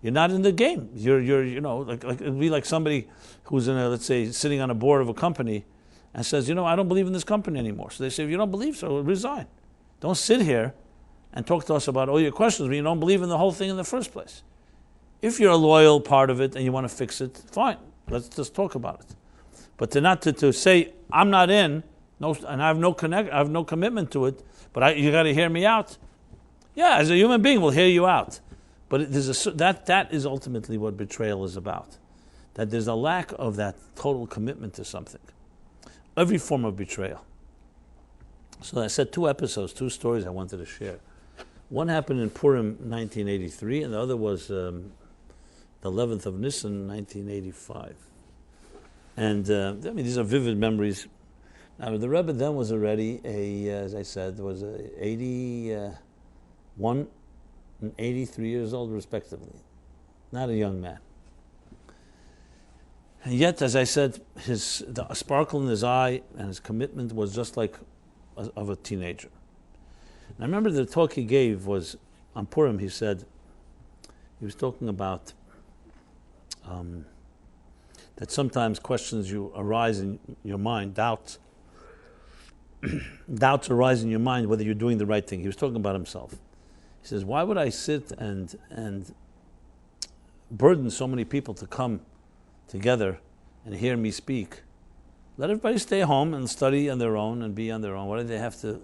You're not in the game. You're it'd be like somebody who's let's say, sitting on a board of a company and says, I don't believe in this company anymore. So they say, if you don't believe so, resign. Don't sit here and talk to us about all your questions when you don't believe in the whole thing in the first place. If you're a loyal part of it and you want to fix it, fine. Let's just talk about it. But to say, I'm not in, and I have no commitment to it, but you got to hear me out. Yeah, as a human being, we'll hear you out. But that is ultimately what betrayal is about. That there's a lack of that total commitment to something. Every form of betrayal. So I said two stories I wanted to share. One happened in Purim 1983, and the other was the 11th of Nisan 1985. And these are vivid memories. Now the Rebbe then was already as I said, was 81 and 83 years old respectively. Not a young man. And yet, as I said, the sparkle in his eye and his commitment was just like of a teenager. And I remember the talk he gave was on Purim. He said, he was talking about that sometimes questions arise in your mind, doubts arise in your mind whether you're doing the right thing. He was talking about himself. He says, why would I sit and burden so many people to come together and hear me speak? Let everybody stay home and study on their own and be on their own. Why do they have to?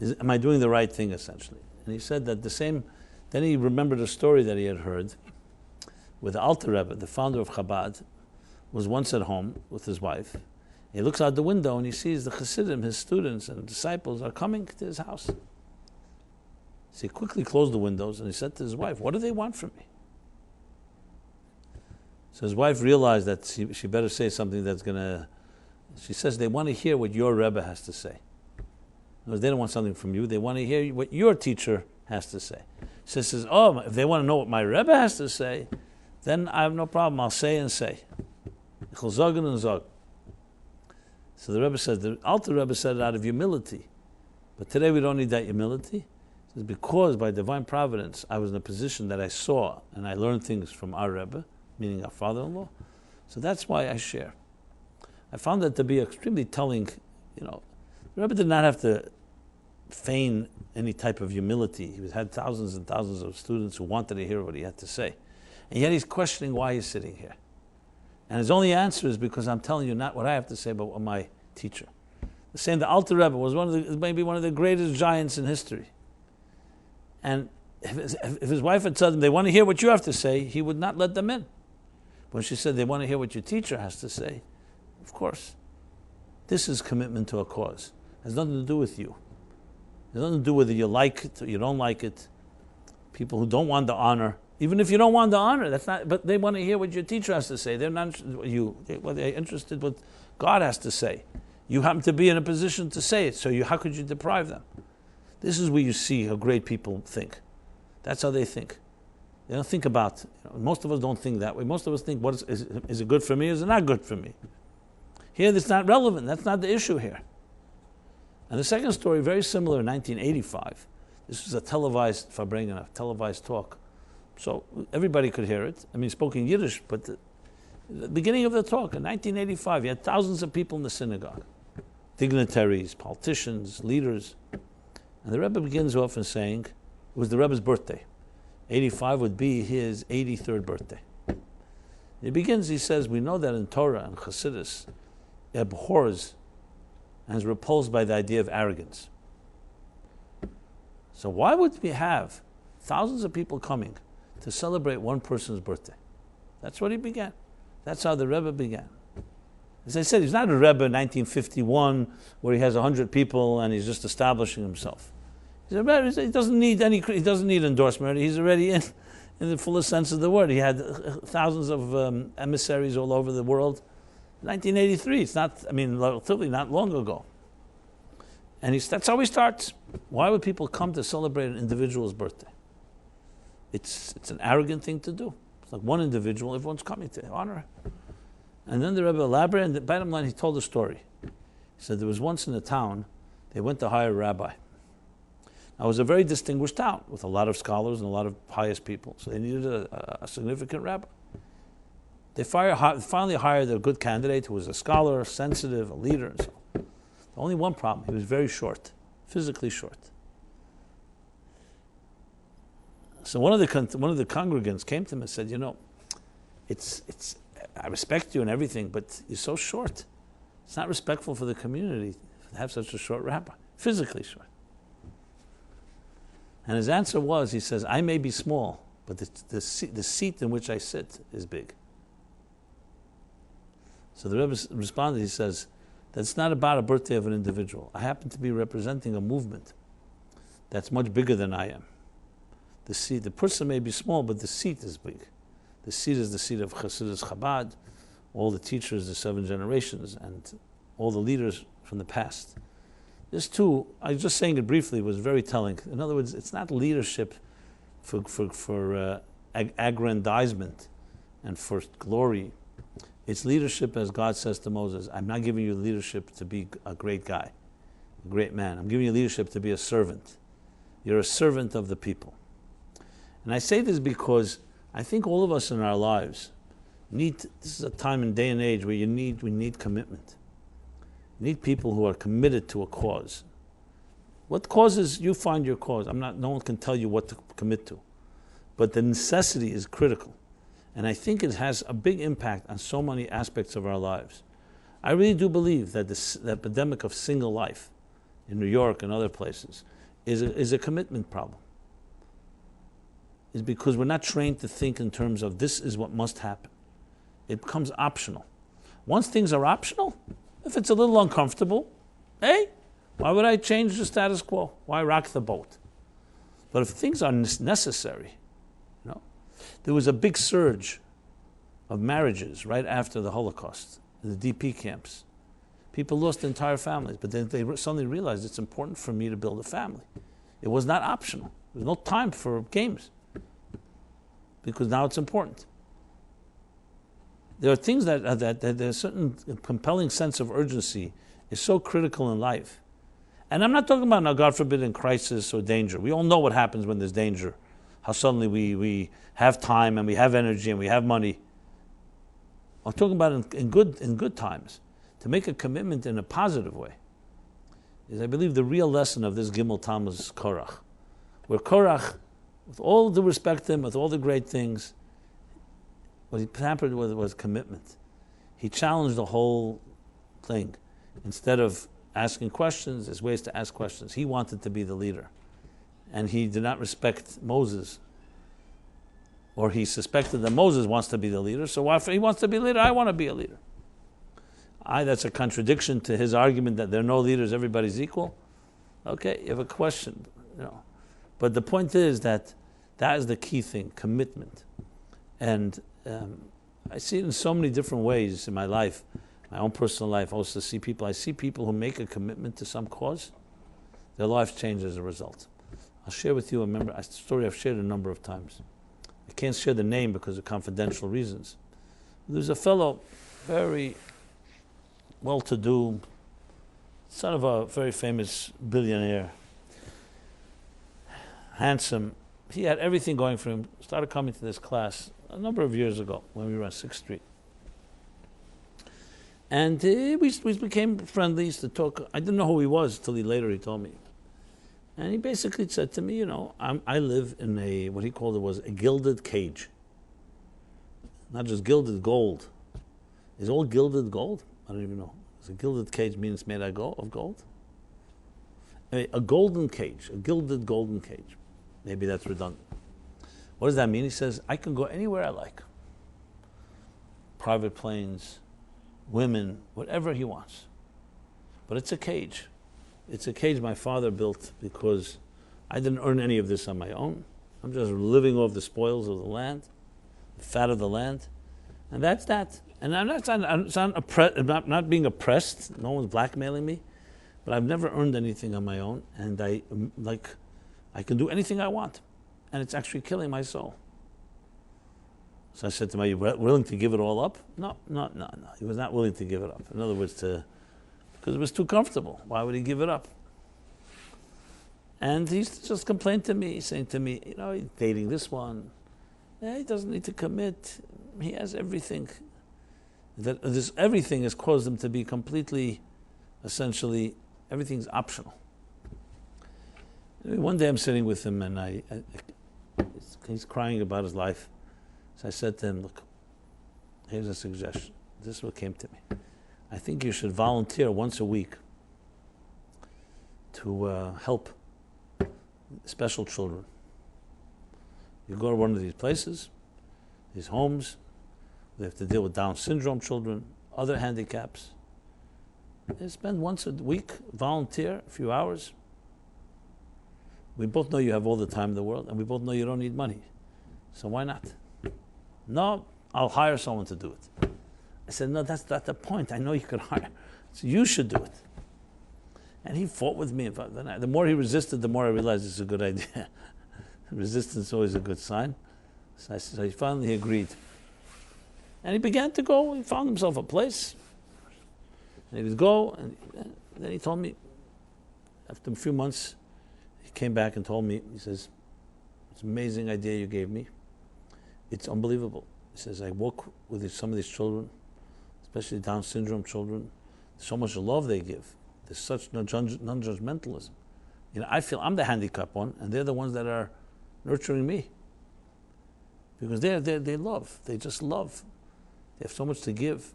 Am I doing the right thing, essentially? And he said that then he remembered a story that he had heard with the Alter Rebbe, the founder of Chabad, was once at home with his wife. He looks out the window and he sees the Hasidim, his students and disciples, are coming to his house. So he quickly closed the windows and he said to his wife, what do they want from me? So his wife realized that she better say something that's going to She says they want to hear what your Rebbe has to say. Because they don't want something from you. They want to hear what your teacher has to say. She says, oh, if they want to know what my Rebbe has to say, then I have no problem. I'll say and say. So the Rebbe says, the Alter Rebbe said it out of humility. But today we don't need that humility. It says, because by divine providence, I was in a position that I saw and I learned things from our Rebbe, meaning our father-in-law. So that's why I share. I found that to be extremely telling. The Rebbe did not have to feign any type of humility. He had thousands and thousands of students who wanted to hear what he had to say. And yet he's questioning why he's sitting here. And his only answer is because I'm telling you not what I have to say, but what my teacher. The same, the Alter Rebbe was maybe one of the greatest giants in history. And if his wife had said them, they want to hear what you have to say, he would not let them in. When she said they want to hear what your teacher has to say, of course. This is commitment to a cause. It has nothing to do with you. It has nothing to do whether you like it or you don't like it. People who don't want the honor, even if you don't want the honor, that's not. But they want to hear what your teacher has to say. They're not they're interested what God has to say. You happen to be in a position to say it, so how could you deprive them? This is where you see how great people think. That's how they think. They don't think about. Most of us don't think that way. Most of us think, "What is it good for me? Is it not good for me?" Here, that's not relevant. That's not the issue here. And the second story, very similar, in 1985. This was a televised Farbrengen, a televised talk. So everybody could hear it. I mean, spoken Yiddish, but the beginning of the talk, in 1985, you had thousands of people in the synagogue. Dignitaries, politicians, leaders. And the Rebbe begins off in saying, it was the Rebbe's birthday. 85 would be his 83rd birthday. He begins, he says, we know that in Torah and Chassidus, abhors and is repulsed by the idea of arrogance. So why would we have thousands of people coming to celebrate one person's birthday? That's what he began. That's how the Rebbe began. As I said, he's not a Rebbe in 1951 where he has 100 people and he's just establishing himself. He's a Rebbe. He doesn't need endorsement. He's already in the fullest sense of the word. He had thousands of emissaries all over the world. 1983. It's not. Relatively not long ago. And that's how he starts. Why would people come to celebrate an individual's birthday? It's an arrogant thing to do. It's like one individual, everyone's coming to honor. And then the Rebbe elaborated, and the bottom line, he told a story. He said there was once in a town, they went to hire a rabbi. Now, it was a very distinguished town with a lot of scholars and a lot of pious people, so they needed a significant rabbi. They finally hired a good candidate who was a scholar, sensitive, a leader, and so on. Only one problem, he was very short, physically short. So one of the congregants came to him and said, I respect you and everything, but you're so short. It's not respectful for the community to have such a short rabbi, physically short. And his answer was, he says, I may be small, but the seat in which I sit is big. So the Rebbe responded, he says, that's not about a birthday of an individual. I happen to be representing a movement that's much bigger than I am. The person may be small, but the seat is big. The seat is the seat of Chassidus Chabad, all the teachers, the 7 generations, and all the leaders from the past. This too, I was just saying it briefly, was very telling. In other words, it's not leadership for aggrandizement and for glory. It's leadership, as God says to Moses, I'm not giving you leadership to be a great guy, a great man. I'm giving you leadership to be a servant. You're a servant of the people. And I say this because I think all of us in our lives this is a time and day and age where we need commitment. You need people who are committed to a cause. What causes you find your cause? No one can tell you what to commit to. But the necessity is critical. And I think it has a big impact on so many aspects of our lives. I really do believe that the epidemic of single life in New York and other places is a commitment problem. Is because we're not trained to think in terms of this is what must happen. It becomes optional. Once things are optional, if it's a little uncomfortable, hey, why would I change the status quo? Why rock the boat? But if things are necessary, there was a big surge of marriages right after the Holocaust in the DP camps. People lost entire families, but then they suddenly realized it's important for me to build a family. It was not optional. There was no time for games because now it's important. There are things that there's a certain compelling sense of urgency is so critical in life. And I'm not talking about, now, God forbid, in crisis or danger. We all know what happens when there's danger, how suddenly we have time and we have energy and we have money. I'm talking about in good times. To make a commitment in a positive way is, I believe, the real lesson of this Gimmel Tammuz Korach. Where Korach, with all due respect to him, with all the great things, what he pampered with was commitment. He challenged the whole thing. Instead of asking questions, there's ways to ask questions. He wanted to be the leader. And he did not respect Moses. Or he suspected that Moses wants to be the leader, so if he wants to be a leader, I want to be a leader. That's a contradiction to his argument that there are no leaders, everybody's equal. Okay, you have a question. But the point is that is the key thing, commitment. And I see it in so many different ways in my life, my own personal life. I see people who make a commitment to some cause, their life changes as a result. I'll share with you a story I've shared a number of times. I can't share the name because of confidential reasons. There's a fellow, very well-to-do, son of a very famous billionaire, handsome. He had everything going for him. Started coming to this class a number of years ago when we were on 6th Street. And we became friendly, used to talk. I didn't know who he was till later he told me. And he basically said to me, I live in what he called a gilded cage. Not just gilded gold. Is all gilded gold? I don't even know. Does a gilded cage mean it's made of gold? A golden cage, a gilded golden cage. Maybe that's redundant. What does that mean? He says, I can go anywhere I like. Private planes, women, whatever he wants. But it's a cage. It's a cage my father built because I didn't earn any of this on my own. I'm just living off the spoils of the land, the fat of the land. And that's that. And I'm not being oppressed. No one's blackmailing me. But I've never earned anything on my own. And I can do anything I want. And it's actually killing my soul. So I said to him, are you willing to give it all up? No. He was not willing to give it up. In other words, because it was too comfortable. Why would he give it up? And he used to just complain to me, saying to me, he's dating this one. He doesn't need to commit. He has everything. Everything has caused him to be completely, essentially, everything's optional. One day I'm sitting with him and he's crying about his life. So I said to him, look, here's a suggestion. This is what came to me. I think you should volunteer once a week to help special children. You go to one of these places, these homes, they have to deal with Down syndrome children, other handicaps. They spend once a week, volunteer, a few hours. We both know you have all the time in the world, and we both know you don't need money. So why not? No, I'll hire someone to do it. I said, no, that's not the point. I know you could hire. So you should do it. And he fought with me. The more he resisted, the more I realized it's a good idea. Resistance is always a good sign. So he finally agreed. And he began to go. He found himself a place. And he would go. And then he told me, after a few months, he came back and told me, he says, it's an amazing idea you gave me. It's unbelievable. He says, I work with some of these children, especially Down syndrome children. So much love they give. There's such non-judgmentalism. I feel I'm the handicapped one, and they're the ones that are nurturing me. Because they love. They just love. They have so much to give.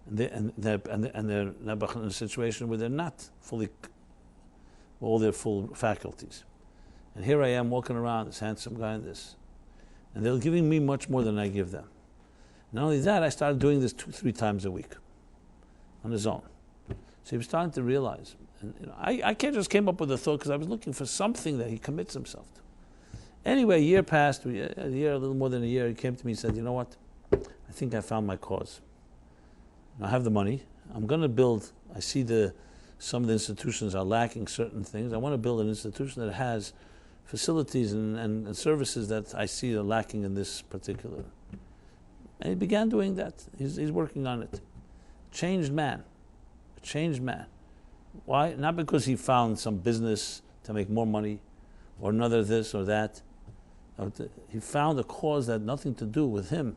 And they're in a situation where they're not fully, all their full faculties. And here I am walking around, this handsome guy and this. And they're giving me much more than I give them. Not only that, I started doing this 2-3 times a week on his own. So he was starting to realize. And, I can't just came up with the thought because I was looking for something that he commits himself to. Anyway, a year passed, a little more than a year, he came to me and said, you know what? I think I found my cause. I have the money. I'm going to build, I see some of the institutions are lacking certain things. I want to build an institution that has facilities and services that I see are lacking in this particular. And he began doing that. He's working on it. Changed man. Why? Not because he found some business to make more money or another this or that. He found a cause that had nothing to do with him,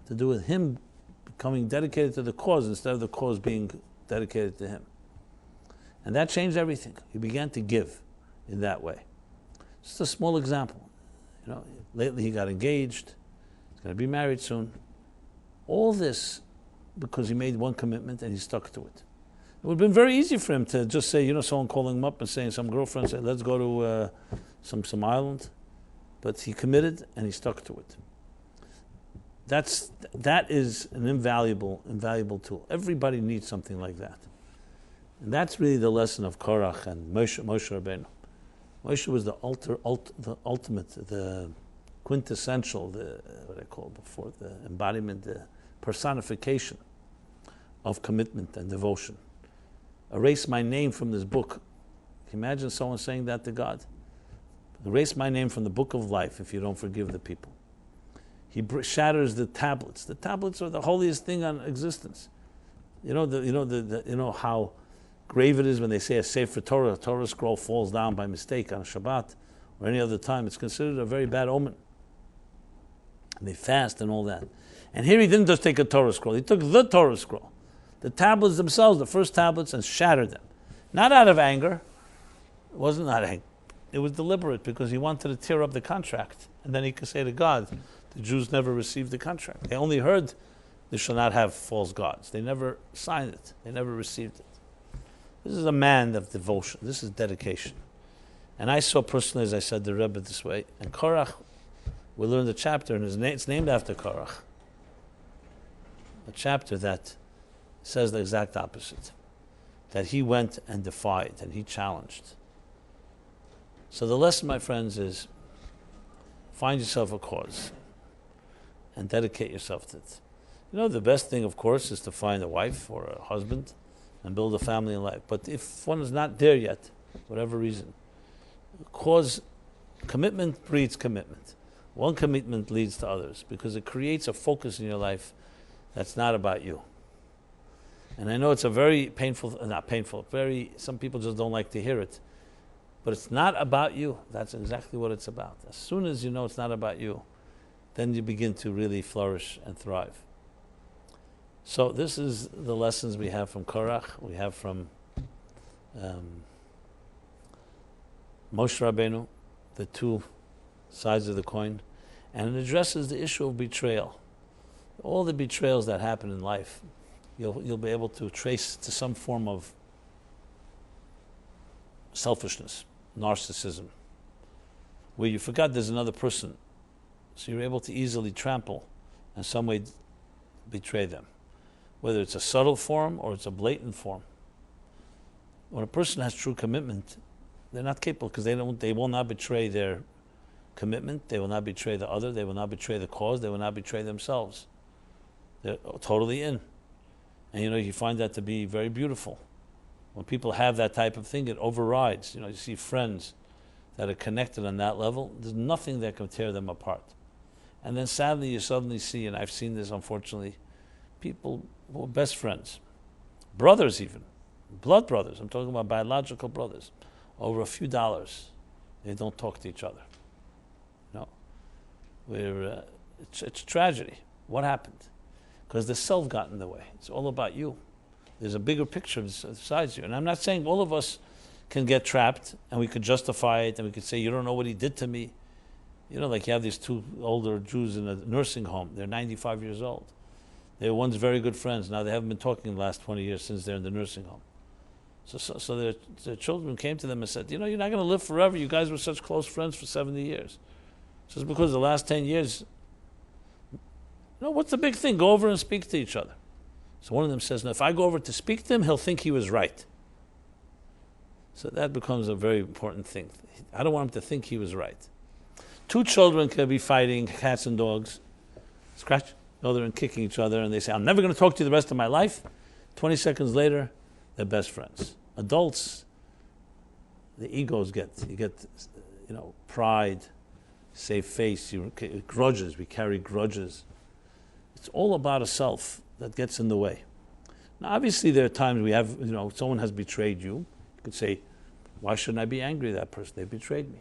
to do with him becoming dedicated to the cause instead of the cause being dedicated to him. And that changed everything. He began to give in that way. Just a small example. Lately he got engaged. He's going to be married soon. All this because he made one commitment and he stuck to it. It would have been very easy for him to just say, someone calling him up and saying, some girlfriend said, let's go to some island. But he committed and he stuck to it. That is an invaluable tool. Everybody needs something like that. And that's really the lesson of Korach and Moshe Rabbeinu. Moshe was the ultimate, the quintessential, what I call before, the embodiment, the personification of commitment and devotion. Erase my name from this book. Can you imagine someone saying that to God? Erase my name from the book of life if you don't forgive the people. He shatters the tablets. The tablets are the holiest thing on existence. You know how grave it is when they say a Sefer Torah, a Torah scroll falls down by mistake on a Shabbat or any other time. It's considered a very bad omen. And they fast and all that. And here he didn't just take a Torah scroll. He took the Torah scroll, the tablets themselves, the first tablets, and shattered them. Not out of anger. It wasn't out of anger. It was deliberate because he wanted to tear up the contract. And then he could say to God, the Jews never received the contract. They only heard they shall not have false gods. They never signed it. They never received it. This is a man of devotion. This is dedication. And I saw personally, as I said, the Rebbe this way. And Korach, we learned a chapter, and it's named after Korach. A chapter that says the exact opposite. That he went and defied, and he challenged. So the lesson, my friends, is find yourself a cause and dedicate yourself to it. The best thing, of course, is to find a wife or a husband and build a family in life. But if one is not there yet, whatever reason, commitment breeds commitment. One commitment leads to others because it creates a focus in your life that's not about you. And I know it's a very some people just don't like to hear it. But it's not about you. That's exactly what it's about. As soon as you know it's not about you, then you begin to really flourish and thrive. So this is the lessons we have from Korach, we have from Moshe Rabbeinu, the two sides of the coin, and it addresses the issue of betrayal. All the betrayals that happen in life, you'll be able to trace to some form of selfishness, narcissism, where you forgot there's another person, so you're able to easily trample and some way betray them, whether it's a subtle form or it's a blatant form. When a person has true commitment, they're not capable because they will not betray their commitment, they will not betray the other, they will not betray the cause, they will not betray themselves. They're totally in. And you find that to be very beautiful. When people have that type of thing, it overrides. You see friends that are connected on that level, there's nothing that can tear them apart. And then sadly you suddenly see, and I've seen this unfortunately, people who are best friends, brothers even, blood brothers, I'm talking about biological brothers, over a few dollars, they don't talk to each other. It's a tragedy. What happened? Because the self got in the way. It's all about you. There's a bigger picture besides you. And I'm not saying all of us can get trapped and we could justify it and we could say, you don't know what he did to me. Like you have these two older Jews in a nursing home. They're 95 years old. They were once very good friends. Now they haven't been talking the last 20 years since they're in the nursing home. So their children came to them and said, you're not going to live forever. You guys were such close friends for 70 years. Just because the last 10 years, what's the big thing? Go over and speak to each other. So one of them says, no, if I go over to speak to him, he'll think he was right. So that becomes a very important thing. I don't want him to think he was right. Two children can be fighting, cats and dogs, scratch each other and kicking each other, and they say, I'm never going to talk to you the rest of my life. 20 seconds later, they're best friends. Adults, the egos you get, pride, save face, grudges, we carry grudges. It's all about a self that gets in the way. Now, obviously, there are times we have, someone has betrayed you. You could say, why shouldn't I be angry at that person? They betrayed me.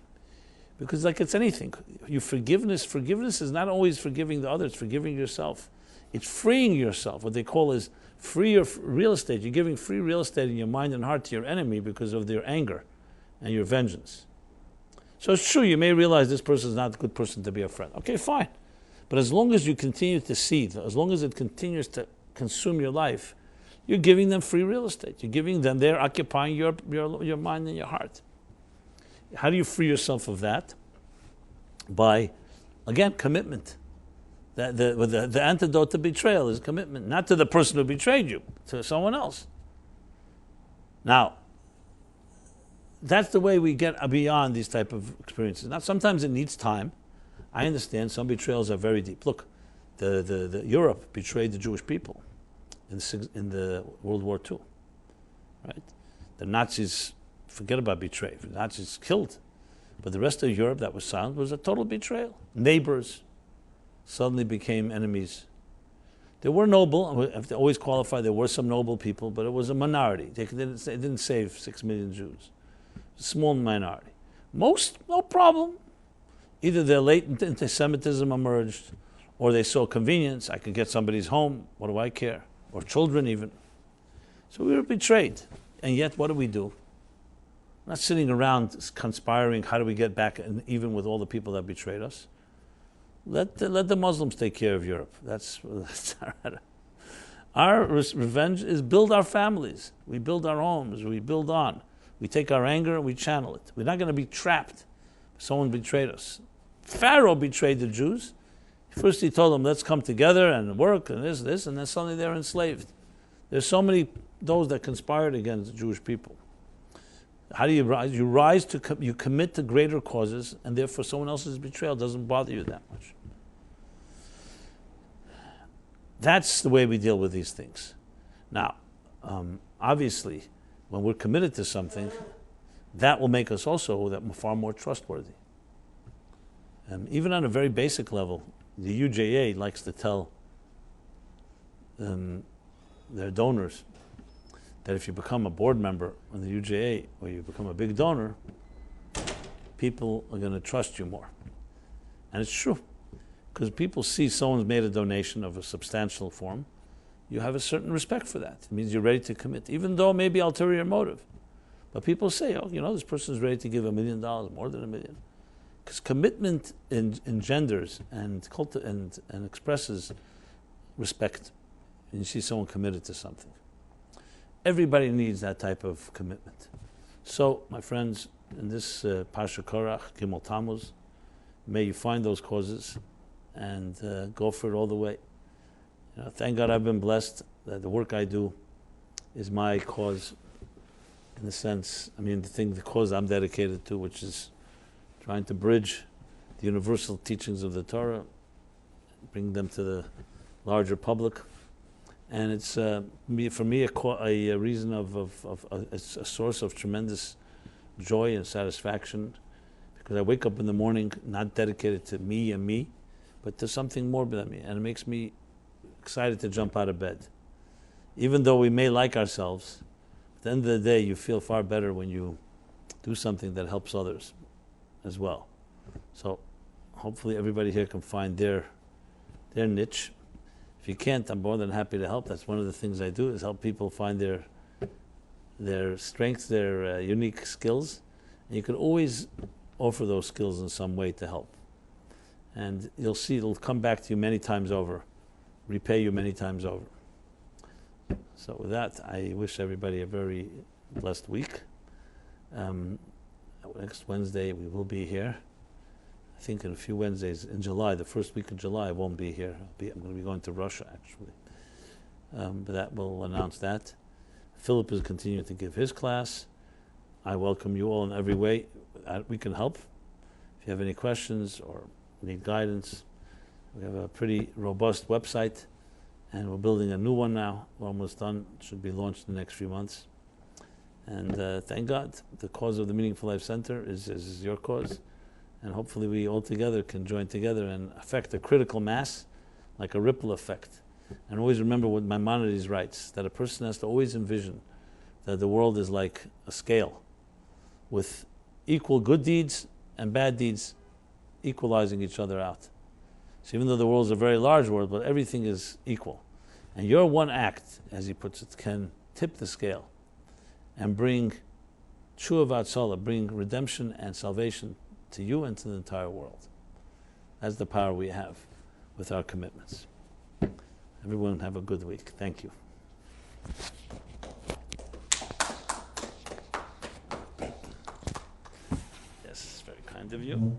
Because like it's anything. Forgiveness is not always forgiving the other, it's forgiving yourself. It's freeing yourself. What they call is free your real estate. You're giving free real estate in your mind and heart to your enemy because of their anger and your vengeance. So it's true, you may realize this person is not a good person to be a friend. Okay, fine. But as long as you continue to see, as long as it continues to consume your life, you're giving them free real estate. You're giving them, they're occupying your mind and your heart. How do you free yourself of that? By, again, commitment. The antidote to betrayal is commitment, not to the person who betrayed you, to someone else. Now, that's the way we get beyond these type of experiences. Now, sometimes it needs time. I understand some betrayals are very deep. Look, the Europe betrayed the Jewish people in the World War II, right? The Nazis, forget about betrayal. The Nazis killed. But the rest of Europe that was silent was a total betrayal. Neighbors suddenly became enemies. There were noble, I have to always qualify, there were some noble people, but it was a minority. They didn't save 6 million Jews. A small minority. Most, no problem. Either their latent anti-Semitism emerged, or they saw convenience. I could get somebody's home. What do I care? Or children even. So we were betrayed. And yet, what do? We're not sitting around conspiring, how do we get back, and even with all the people that betrayed us. Let the Muslims take care of Europe. That's our revenge is build our families. We build our homes. We build on. We take our anger and we channel it. We're not going to be trapped. Someone betrayed us. Pharaoh betrayed the Jews. First he told them, let's come together and work and this, and then suddenly they're enslaved. There's so many those that conspired against the Jewish people. How do you rise? You rise you commit to greater causes, and therefore someone else's betrayal doesn't bother you that much. That's the way we deal with these things. Now, obviously, when we're committed to something, that will make us also far more trustworthy. Even on a very basic level, the UJA likes to tell their donors that if you become a board member in the UJA or you become a big donor, people are going to trust you more. And it's true, because people see someone's made a donation of a substantial form, you have a certain respect for that. It means you're ready to commit, even though maybe ulterior motive. But people say, oh, this person's ready to give $1 million, more than $1 million. Because commitment engenders and expresses respect. And you see someone committed to something. Everybody needs that type of commitment. So, my friends, in this Parsha Korach-Gimmel Tammuz, may you find those causes and go for it all the way. Thank God I've been blessed that the work I do is my cause, in a sense. The cause I'm dedicated to, which is trying to bridge the universal teachings of the Torah, bring them to the larger public. And it's for me a reason of a source of tremendous joy and satisfaction, because I wake up in the morning not dedicated to me and me, but to something more than me, and it makes me excited to jump out of bed. Even though we may like ourselves, at the end of the day, you feel far better when you do something that helps others as well. So hopefully everybody here can find their niche. If you can't, I'm more than happy to help. That's one of the things I do, is help people find their strengths, their unique skills. And you can always offer those skills in some way to help. And you'll see it'll come back to you many times over, repay you many times over. So with that, I wish everybody a very blessed week. Next Wednesday we will be here. I think in a few Wednesdays in July, the first week of July, I won't be here. I'm going to be going to Russia, actually. But that will announce that. Philip is continuing to give his class. I welcome you all in every way we can help. If you have any questions or need guidance, we have a pretty robust website, And we're building a new one now. We're almost done. It should be launched in the next few months. And thank God, the cause of the Meaningful Life Center is your cause. And hopefully we all together can join together and affect a critical mass, like a ripple effect. And always remember what Maimonides writes, that a person has to always envision that the world is like a scale, with equal good deeds and bad deeds equalizing each other out. So even though the world is a very large world, but everything is equal. And your one act, as he puts it, can tip the scale and bring tshuva v'atzola, bring redemption and salvation to you and to the entire world. That's the power we have with our commitments. Everyone have a good week. Thank you. Yes, very kind of you.